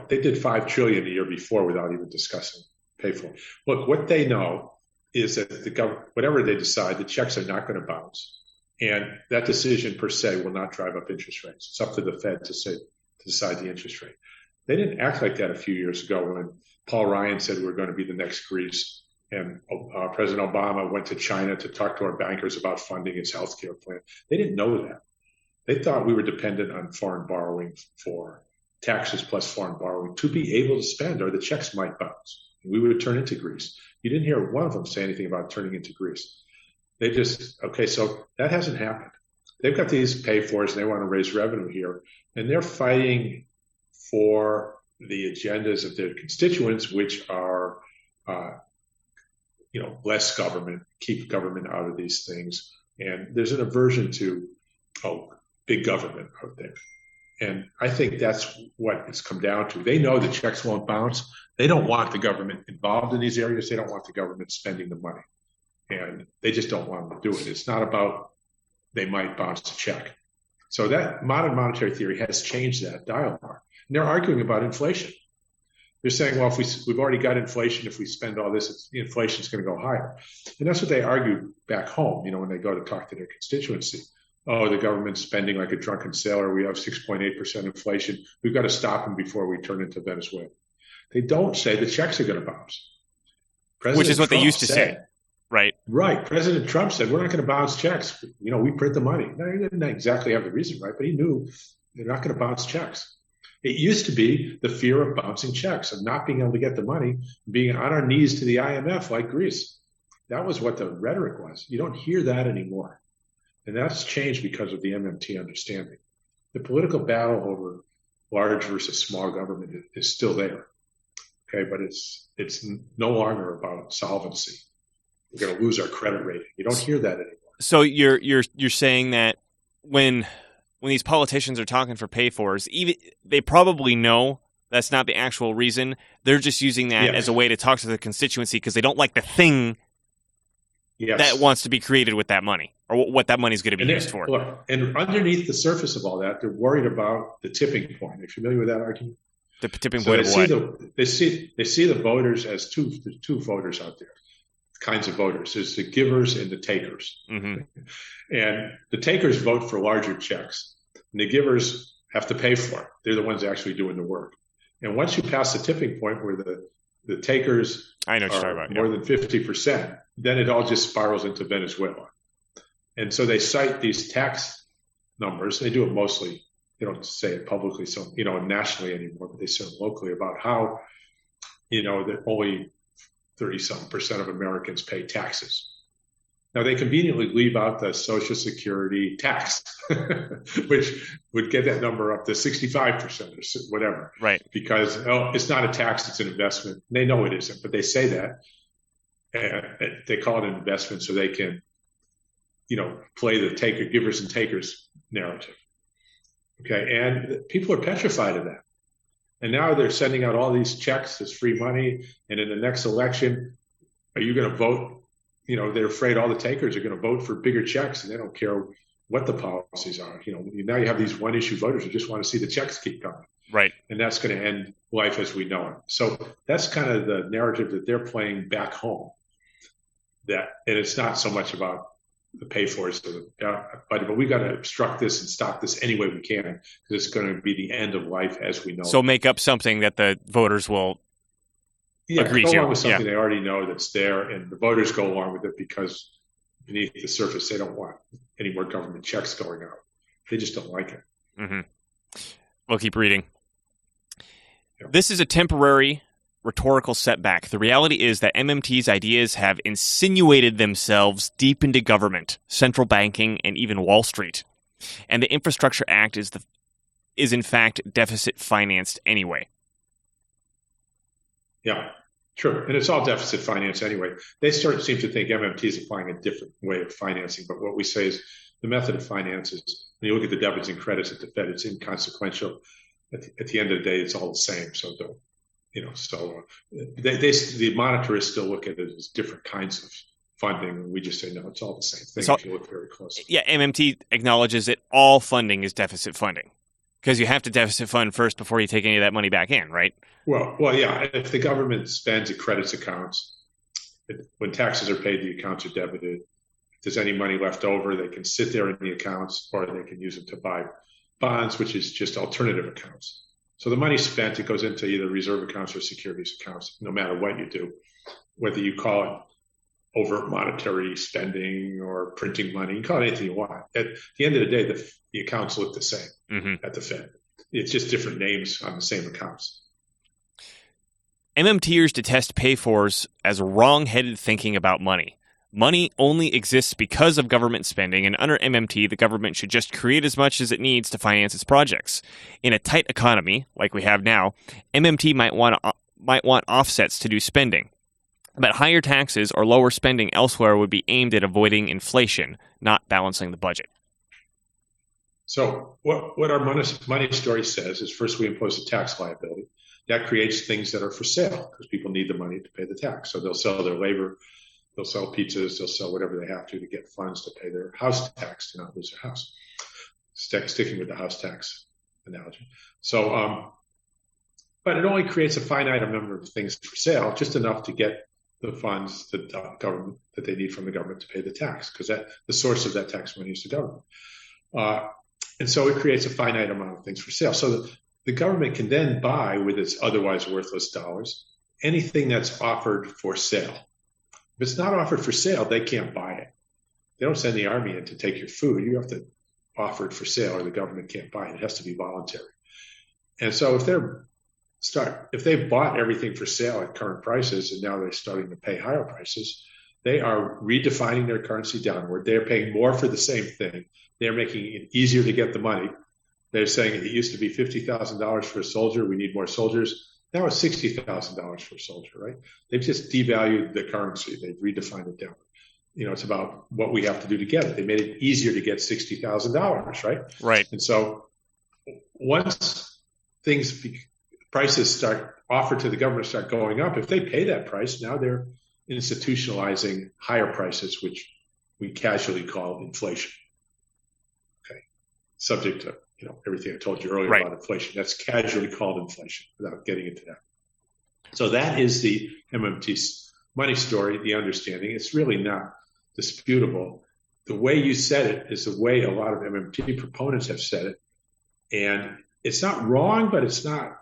They did $5 trillion a year before without even discussing pay for. Look, what they know is that the government, whatever they decide, the checks are not going to bounce, and that decision per se will not drive up interest rates. It's up to the Fed to decide the interest rate. They didn't act like that a few years ago when Paul Ryan said we're going to be the next Greece, and President Obama went to China to talk to our bankers about funding his healthcare plan. They didn't know that. They thought we were dependent on foreign borrowing for taxes plus foreign borrowing to be able to spend, or the checks might bounce. We would turn into Greece. You didn't hear one of them say anything about turning into Greece. They just, so that hasn't happened. They've got these pay-fors and they want to raise revenue here. And they're fighting for the agendas of their constituents, which are, less government, keep government out of these things. And there's an aversion to, big government out there. And I think that's what it's come down to. They know the checks won't bounce. They don't want the government involved in these areas. They don't want the government spending the money. And they just don't want them to do it. It's not about they might bounce a check. So that modern monetary theory has changed that dialogue. And they're arguing about inflation. They're saying, well, if we've already got inflation, if we spend all this, inflation is going to go higher. And that's what they argue back home, when they go to talk to their constituency. Oh, the government's spending like a drunken sailor. We have 6.8% inflation. We've got to stop them before we turn into Venezuela. They don't say the checks are going to bounce. Which is what they used to say, right? Right. President Trump said, we're not going to bounce checks. We print the money. Now, he didn't exactly have the reason, right? But he knew they're not going to bounce checks. It used to be the fear of bouncing checks, of not being able to get the money, being on our knees to the IMF like Greece. That was what the rhetoric was. You don't hear that anymore. And that's changed because of the MMT understanding. The political battle over large versus small government is still there. Okay, but it's no longer about solvency. We're going to lose our credit rating. You don't hear that anymore. So you're saying that when these politicians are talking for pay-fors, even they probably know that's not the actual reason. They're just using that as a way to talk to the constituency because they don't like the thing that wants to be created with that money, or what that money is going to be used for. Look, and underneath the surface of all that, they're worried about the tipping point. Are you familiar with that argument? The tipping point of what? They see the voters as two voters out there, kinds of voters. There's the givers and the takers. Mm-hmm. And the takers vote for larger checks, and the givers have to pay for it. They're the ones actually doing the work. And once you pass the tipping point where the takers I know what you're talking are about, more than 50%, then it all just spirals into Venezuela. And so they cite these tax numbers. They do it mostly. They don't say it publicly, so nationally anymore, but they say it locally about how that only 30-some% of Americans pay taxes. Now they conveniently leave out the Social Security tax, which would get that number up to 65% or whatever. Right. Because it's not a tax; it's an investment. They know it isn't, but they say that. And they call it an investment so they can, play the givers and takers narrative. Okay, and people are petrified of that. And now they're sending out all these checks as free money. And in the next election, are you going to vote? They're afraid all the takers are going to vote for bigger checks, and they don't care what the policies are. Now you have these one-issue voters who just want to see the checks keep coming. Right. And that's going to end life as we know it. So that's kind of the narrative that they're playing back home. And it's not so much about the pay-fors, but we got to obstruct this and stop this any way we can, because it's going to be the end of life as we know it. So make up something that the voters will agree go to. along with something they already know that's there, and the voters go along with it because beneath the surface they don't want any more government checks going out. They just don't like it. Mm-hmm. We'll keep reading. Yeah. This is a temporary rhetorical setback. The reality is that MMT's ideas have insinuated themselves deep into government, central banking, and even Wall Street. And the Infrastructure Act is in fact deficit financed anyway. Yeah, true. And it's all deficit finance anyway. They seem to think MMT is applying a different way of financing. But what we say is the method of finance is, when you look at the debits and credits at the Fed, it's inconsequential. At the end of the day, it's all the same. So don't, the monetarists still look at it as different kinds of funding. And we just say, no, it's all the same thing if you look very closely. Yeah, MMT acknowledges that all funding is deficit funding, because you have to deficit fund first before you take any of that money back in, right? Well, yeah. If the government spends, it credits accounts. When taxes are paid, the accounts are debited. If there's any money left over, they can sit there in the accounts, or they can use them to buy bonds, which is just alternative accounts. So the money spent, it goes into either reserve accounts or securities accounts, no matter what you do, whether you call it overt monetary spending or printing money. You can call it anything you want. At the end of the day, the accounts look the same at the Fed. It's just different names on the same accounts. MMTers detest pay-fors as wrong-headed thinking about money. Money only exists because of government spending, and under MMT, the government should just create as much as it needs to finance its projects. In a tight economy, like we have now, MMT might want offsets to do spending. But higher taxes or lower spending elsewhere would be aimed at avoiding inflation, not balancing the budget. So what our money story says is, first we impose a tax liability. That creates things that are for sale because people need the money to pay the tax. So they'll sell their labor, they'll sell pizzas, they'll sell whatever they have to get funds to pay their house tax to not lose their house. Sticking with the house tax analogy. So, but it only creates a finite number of things for sale, just enough to get the funds that they need from the government to pay the tax, because the source of that tax money is the government. And so it creates a finite amount of things for sale. So the government can then buy with its otherwise worthless dollars anything that's offered for sale. If it's not offered for sale, they can't buy it. They don't send the army in to take your food. You have to offer it for sale, or the government can't buy it. It has to be voluntary. And so if they've bought everything for sale at current prices, and now they're starting to pay higher prices, they are redefining their currency downward. They're paying more for the same thing. They're making it easier to get the money. They're saying it used to be $50,000 for a soldier. We need more soldiers. Now it's $60,000 for a soldier, right? They've just devalued the currency. They've redefined it down. It's about what we have to do together. They made it easier to get $60,000, right? Right. And so once prices start offered to the government start going up, if they pay that price, now they're institutionalizing higher prices, which we casually call inflation. Okay. Subject to everything I told you earlier about inflation. That's casually called inflation without getting into that. So that is the MMT money story, the understanding. It's really not disputable. The way you said it is the way a lot of MMT proponents have said it. And it's not wrong, but it's not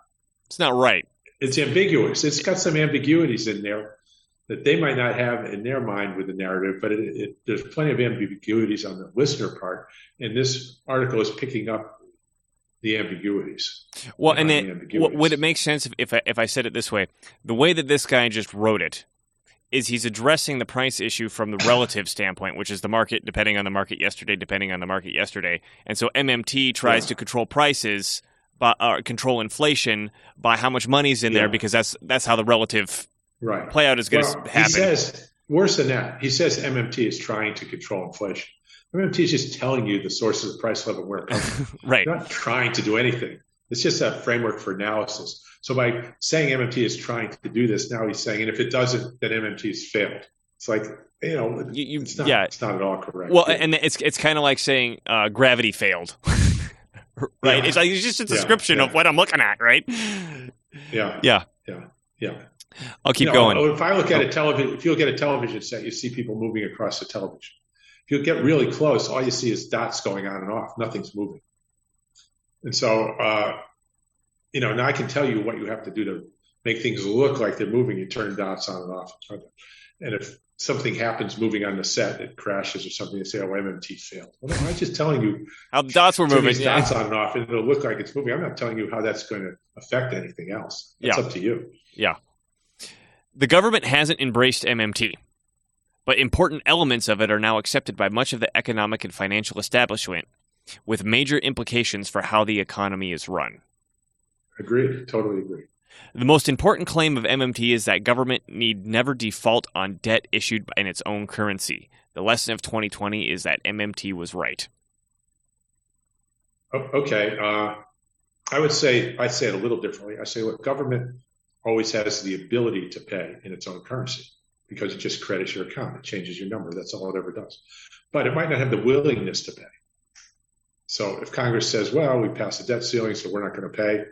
right. It's ambiguous. It's got some ambiguities in there that they might not have in their mind with the narrative, but there's plenty of ambiguities on the listener part. And this article is picking up the ambiguities. Well, and then would it make sense if I said it this way? The way that this guy just wrote it is he's addressing the price issue from the relative standpoint, which is the market depending on the market yesterday. And so MMT tries to control prices, control inflation by how much money's in there, because that's how the relative play out is going to happen. He says, worse than that, he says MMT is trying to control inflation. MMT is just telling you the sources of price level where it comes from. Right. They're not trying to do anything. It's just a framework for analysis. So by saying MMT is trying to do this, now he's saying, and if it doesn't, then MMT's failed. It's like, it's not at all correct. Well, and it's kind of like saying gravity failed, right? It's like, it's just a description of what I'm looking at, right? Yeah. I'll keep going. If I look at a television, if you look at a television set, you see people moving across the television. If you get really close, all you see is dots going on and off. Nothing's moving. And so, now I can tell you what you have to do to make things look like they're moving. You turn dots on and off. And if something happens moving on the set, it crashes or something, you say, oh, MMT failed. Well, no, I'm just telling you how the dots were moving. Dots on and off, and it'll look like it's moving. I'm not telling you how that's going to affect anything else. It's up to you. Yeah. The government hasn't embraced MMT, but important elements of it are now accepted by much of the economic and financial establishment, with major implications for how the economy is run. Agreed. Totally agree. The most important claim of MMT is that government need never default on debt issued in its own currency. The lesson of 2020 is that MMT was right. Okay. I'd say it a little differently. I say, look, government always has the ability to pay in its own currency because it just credits your account. It changes your number. That's all it ever does. But it might not have the willingness to pay. So if Congress says, well, we passed the debt ceiling, so we're not going to pay,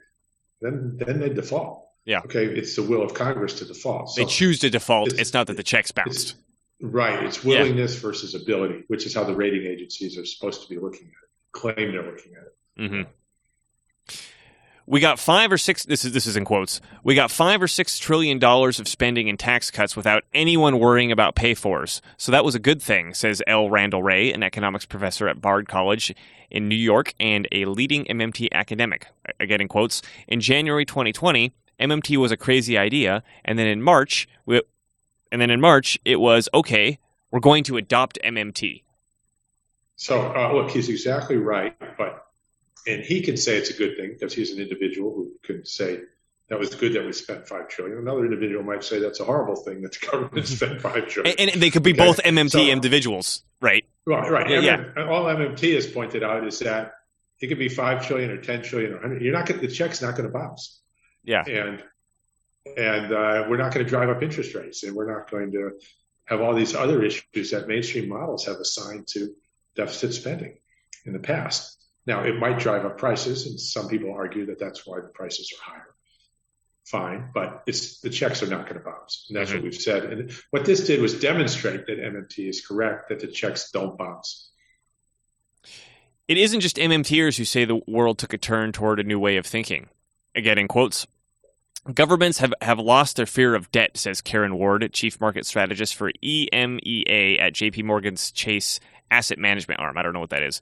then they default. Yeah. Okay. It's the will of Congress to default. So they choose to default. It's not that the check's bounced. Right. It's willingness versus ability, which is how the rating agencies are supposed to be looking at it, claim they're looking at it. Mm-hmm. We got 5 or 6. This is in quotes. We got $5 or $6 trillion of spending and tax cuts without anyone worrying about pay-fors. So that was a good thing, says L. Randall Ray, an economics professor at Bard College in New York and a leading MMT academic. Again in quotes. In January 2020, MMT was a crazy idea, and then in March, it was okay. We're going to adopt MMT. So look, he's exactly right, and he can say it's a good thing because he's an individual who can say that was good that we spent $5 trillion. Another individual might say that's a horrible thing that the government spent $5 trillion. And they could be both MMT individuals, right? Right. Yeah. All MMT has pointed out is that it could be $5 trillion or $10 trillion or 100. The check's not going to bounce. Yeah. And we're not going to drive up interest rates, and we're not going to have all these other issues that mainstream models have assigned to deficit spending in the past. Now, it might drive up prices, and some people argue that that's why the prices are higher. Fine, but the checks are not going to bounce, and that's what we've said. And what this did was demonstrate that MMT is correct, that the checks don't bounce. It isn't just MMTers who say the world took a turn toward a new way of thinking. Again, in quotes, governments have lost their fear of debt, says Karen Ward, chief market strategist for EMEA at JP Morgan's Chase asset management arm. I don't know what that is.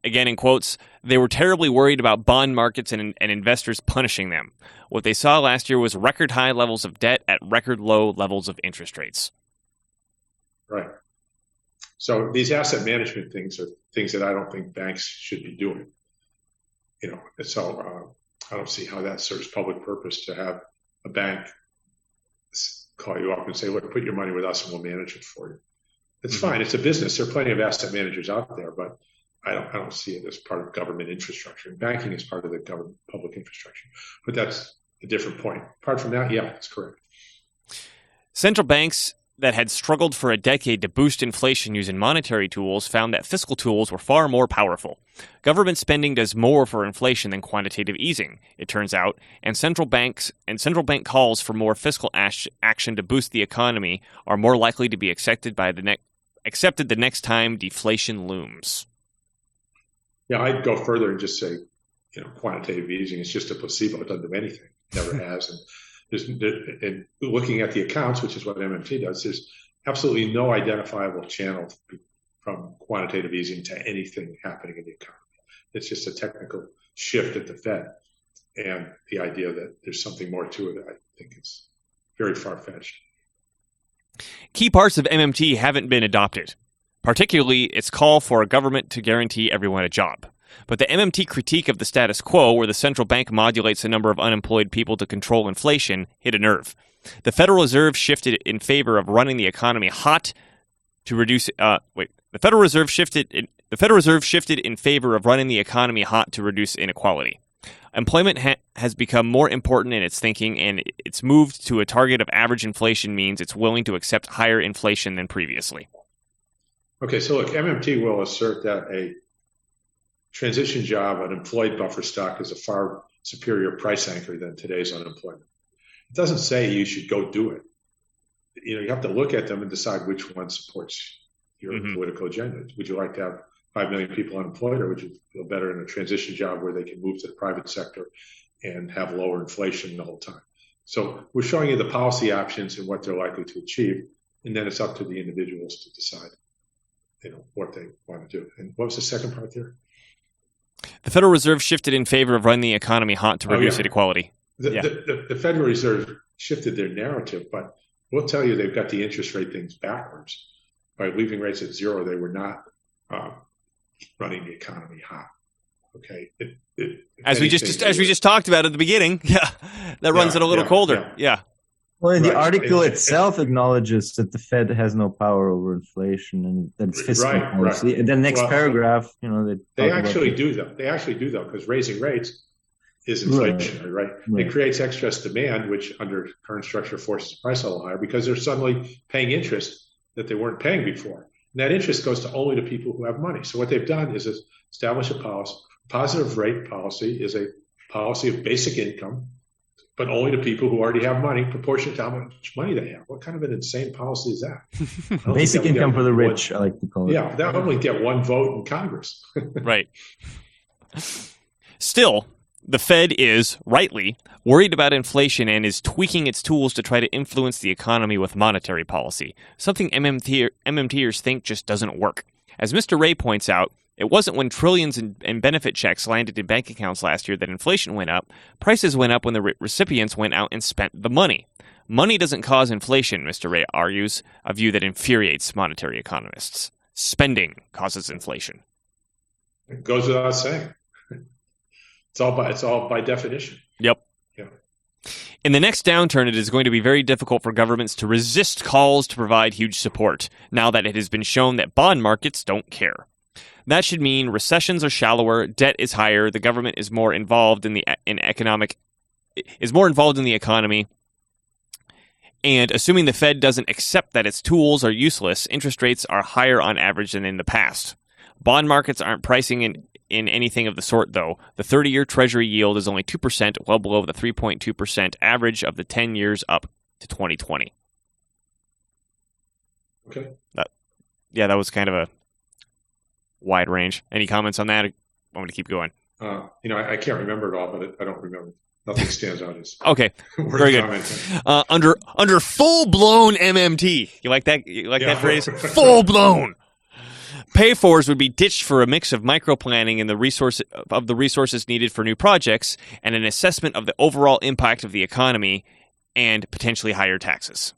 Again, in quotes, they were terribly worried about bond markets and investors punishing them. What they saw last year was record high levels of debt at record low levels of interest rates. Right. So these asset management things are things that I don't think banks should be doing. So I don't see how that serves public purpose to have a bank call you up and say, look, put your money with us and we'll manage it for you. It's fine. It's a business. There are plenty of asset managers out there, but I don't see it as part of government infrastructure. Banking is part of the government public infrastructure, but that's a different point. Apart from that, yeah, that's correct. Central banks that had struggled for a decade to boost inflation using monetary tools found that fiscal tools were far more powerful. Government spending does more for inflation than quantitative easing, it turns out, and central bank calls for more fiscal action to boost the economy are more likely to be accepted the next time deflation looms. Yeah, I'd go further and just say, quantitative easing is just a placebo. It doesn't do anything. never has. And looking at the accounts, which is what MMT does, there's absolutely no identifiable channel from quantitative easing to anything happening in the economy. It's just a technical shift at the Fed. And the idea that there's something more to it, I think it's very far-fetched. Key parts of MMT haven't been adopted, particularly its call for a government to guarantee everyone a job. But the MMT critique of the status quo, where the central bank modulates the number of unemployed people to control inflation, hit a nerve. The Federal Reserve shifted in favor of running the economy hot to reduce. The Federal Reserve shifted in favor of running the economy hot to reduce inequality. Employment has become more important in its thinking, and its move to a target of average inflation means it's willing to accept higher inflation than previously. Okay, so look, MMT will assert that a transition job, an employed buffer stock, is a far superior price anchor than today's unemployment. It doesn't say you should go do it. You have to look at them and decide which one supports your political agenda. Would you like to have 5 million people unemployed, or would you feel better in a transition job where they can move to the private sector and have lower inflation the whole time? So we're showing you the policy options and what they're likely to achieve, and then it's up to the individuals to decide, what they want to do. And what was the second part there? The Federal Reserve shifted in favor of running the economy hot to reduce inequality. The Federal Reserve shifted their narrative, but we'll tell you they've got the interest rate things backwards. By leaving rates at zero, they were not running the economy hot. Okay, as we just talked about at the beginning, that runs it a little colder. Yeah. Well, the article itself acknowledges that the Fed has no power over inflation and that it's fiscal policy. And then next paragraph, they actually do though. They actually do though, because raising rates is inflationary, right? It creates excess demand, which under current structure forces the price a little higher because they're suddenly paying interest that they weren't paying before. And that interest goes to only the people who have money. So what they've done is establish a policy. Positive rate policy is a policy of basic income, but only to people who already have money, proportionate to how much money they have. What kind of an insane policy is that? Basic income for the rich, I like to call it. Yeah, that would only get one vote in Congress. Right. Still, the Fed is, rightly, worried about inflation and is tweaking its tools to try to influence the economy with monetary policy, something MMTers think just doesn't work. As Mr. Ray points out, it wasn't when trillions in benefit checks landed in bank accounts last year that inflation went up. Prices went up when the recipients went out and spent the money. Money doesn't cause inflation, Mr. Ray argues, a view that infuriates monetary economists. Spending causes inflation. It goes without saying. It's all by definition. Yep. Yeah. In the next downturn, it is going to be very difficult for governments to resist calls to provide huge support, now that it has been shown that bond markets don't care. That should mean recessions are shallower, debt is higher, the government is more involved in the economy, and assuming the Fed doesn't accept that its tools are useless, interest rates are higher on average than in the past. Bond markets aren't pricing in anything of the sort, though. The 30-year Treasury yield is only 2%, well below the 3.2% average of the 10 years up to 2020. Okay. That was kind of a wide range. Any comments on that? I want me to keep going. I can't remember it all, but I don't remember. Nothing stands out as okay. Very good. Under full-blown MMT. You like that? You like that phrase? Full-blown. Pay-fors would be ditched for a mix of micro-planning and the resources needed for new projects and an assessment of the overall impact of the economy and potentially higher taxes.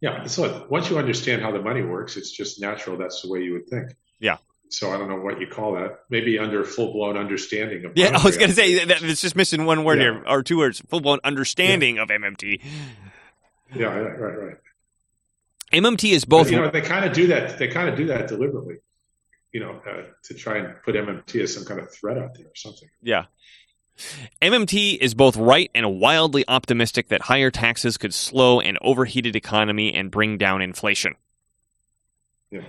Yeah. So once you understand how the money works, it's just natural. That's the way you would think. Yeah. So I don't know what you call that. Maybe under full-blown understanding of I was going to say that it's just missing one word here, or two words, full-blown understanding of MMT. Yeah, right. MMT is both. They kind of do that. They kind of do that deliberately, to try and put MMT as some kind of threat out there or something. Yeah. MMT is both right and wildly optimistic that higher taxes could slow an overheated economy and bring down inflation. Yeah.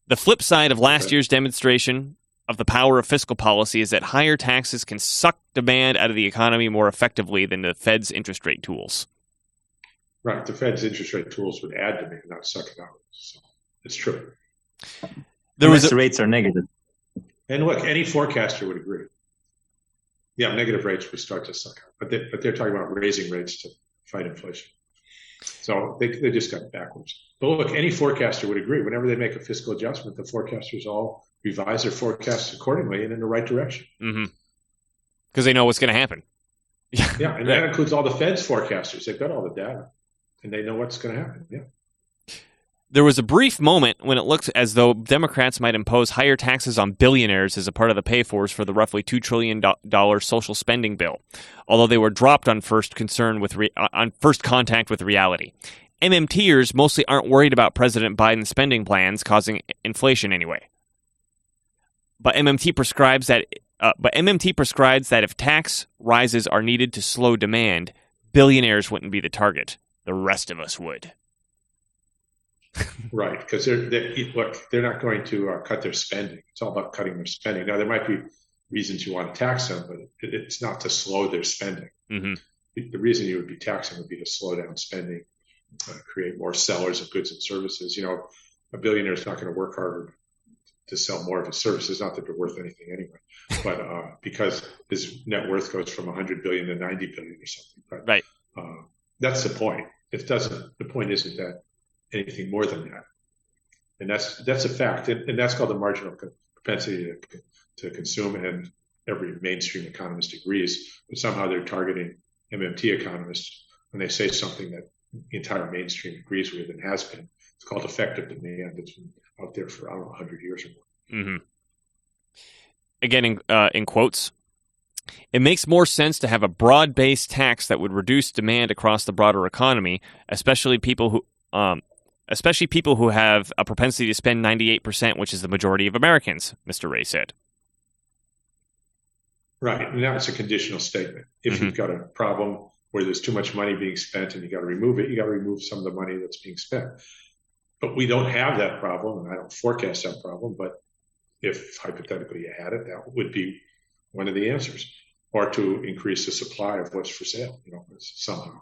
The flip side of last year's demonstration of the power of fiscal policy is that higher taxes can suck demand out of the economy more effectively than the Fed's interest rate tools. Right. The Fed's interest rate tools would add demand, not suck it out. So it's true. The rates are negative. And look, any forecaster would agree. Yeah, negative rates would start to suck out. But they're talking about raising rates to fight inflation. So they just got backwards. But look, any forecaster would agree. Whenever they make a fiscal adjustment, the forecasters all revise their forecasts accordingly and in the right direction. Because they know what's going to happen. Yeah, and that includes all the Fed's forecasters. They've got all the data, and they know what's going to happen. Yeah. There was a brief moment when it looked as though Democrats might impose higher taxes on billionaires as a part of the pay-fors for the roughly $2 trillion social spending bill, although they were dropped on first contact with reality. MMTers mostly aren't worried about President Biden's spending plans causing inflation anyway. But MMT prescribes that if tax rises are needed to slow demand, billionaires wouldn't be the target. The rest of us would. Right, because they're not going to cut their spending. It's all about cutting their spending. Now, there might be reasons you want to tax them, but it's not to slow their spending. The reason you would be taxing would be to slow down spending, create more sellers of goods and services. A billionaire is not going to work harder to sell more of his services, not that they're worth anything anyway, but because his net worth goes from 100 billion to 90 billion or something. But, right. That's the point. The point isn't that anything more than that. And that's a fact. And that's called the marginal propensity to consume. And every mainstream economist agrees, but somehow they're targeting MMT economists when they say something that the entire mainstream agrees with and has been. It's called effective demand. It's been out there for, 100 years or more. Again, in quotes, it makes more sense to have a broad-based tax that would reduce demand across the broader economy, especially people who have a propensity to spend 98%, which is the majority of Americans, Mr. Ray said. Right. And that's a conditional statement. If you've got a problem where there's too much money being spent and you got to remove it, you got to remove some of the money that's being spent. But we don't have that problem, and I don't forecast that problem. But if hypothetically you had it, that would be one of the answers, or to increase the supply of what's for sale, somehow,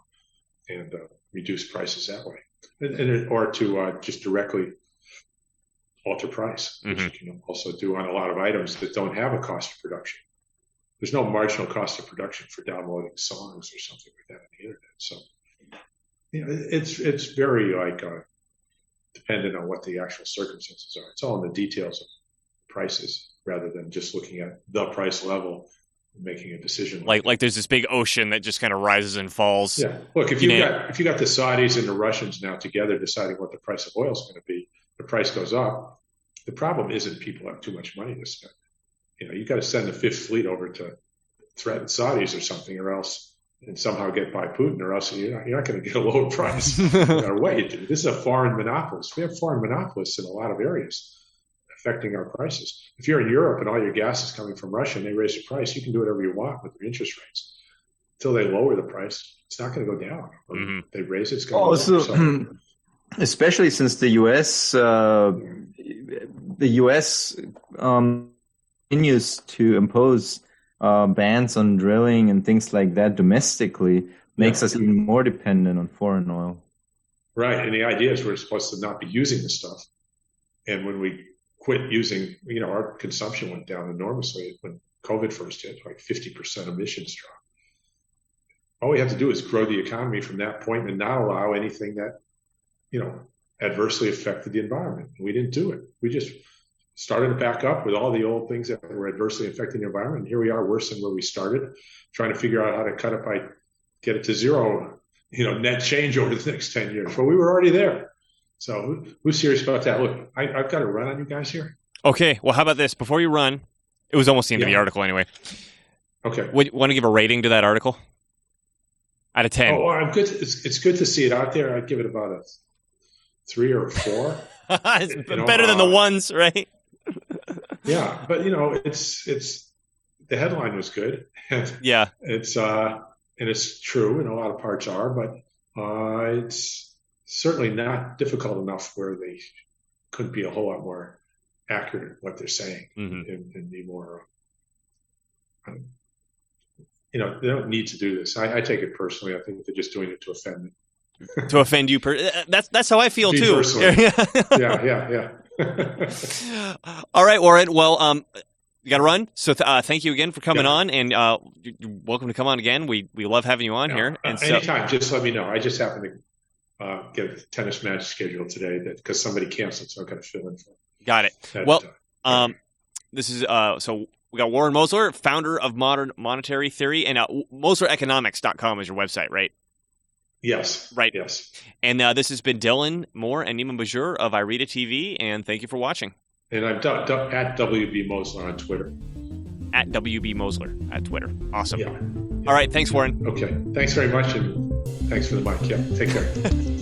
and reduce prices that way, or to just directly alter price, which you can also do on a lot of items that don't have a cost of production. There's no marginal cost of production for downloading songs or something like that on the internet. So, it's very dependent on what the actual circumstances are. It's all in the details of prices rather than just looking at the price level and making a decision. Like there's this big ocean that just kind of rises and falls. Yeah. Look, if you got the Saudis and the Russians now together deciding what the price of oil is going to be, the price goes up. The problem isn't people have too much money to spend. You got to send the Fifth Fleet over to threaten Saudis or something, or else, and somehow get by Putin, or else you're not going to get a low price. No matter what you do. This is a foreign monopolist. We have foreign monopolists in a lot of areas affecting our prices. If you're in Europe and all your gas is coming from Russia and they raise the price, you can do whatever you want with your interest rates. Until they lower the price, it's not going to go down. Or they raise it, it's going to go up. So, especially since the U.S. Continues to impose bans on drilling and things like that domestically, makes us even more dependent on foreign oil. Right, and the idea is we're supposed to not be using this stuff. And when we quit using, our consumption went down enormously when COVID first hit, like 50% emissions drop. All we have to do is grow the economy from that point and not allow anything that, adversely affected the environment. And we didn't do it. We just started it back up with all the old things that were adversely affecting the environment. And here we are, worse than where we started, trying to figure out how to cut it get it to zero, net change over the next 10 years. Well, we were already there. So who's serious about that? Look, I've got to run on you guys here. Okay. Well, how about this? Before you run, it was almost the end of the article anyway. Okay. Would you want to give a rating to that article? Out of 10. Oh, I'm good. It's good to see it out there. I'd give it about a 3 or a 4. It's better than the ones, right? Yeah, but it's the headline was good. Yeah, it's true, and a lot of parts are, but it's certainly not difficult enough where they couldn't be a whole lot more accurate at what they're saying and be more. They don't need to do this. I take it personally. I think they're just doing it to offend me. To offend you, that's how I feel too. Yeah. All right, Warren. Well, You got to run. So thank you again for coming on, and you're welcome to come on again. We love having you on here. And anytime, just let me know. I just happened to get a tennis match scheduled today because somebody canceled, so I got to fill in for it. Got it. Well, this is so we got Warren Mosler, founder of Modern Monetary Theory, and MoslerEconomics.com is your website, right? Yes. Right. Yes. And this has been Dylan Moore and Nima Majur of IRETA TV, and thank you for watching. And I'm at WB Mosler on Twitter. At WB Mosler at Twitter. Awesome. Yeah. All right. Thanks, Warren. Okay. Thanks very much, and thanks for the mic. Yeah. Take care.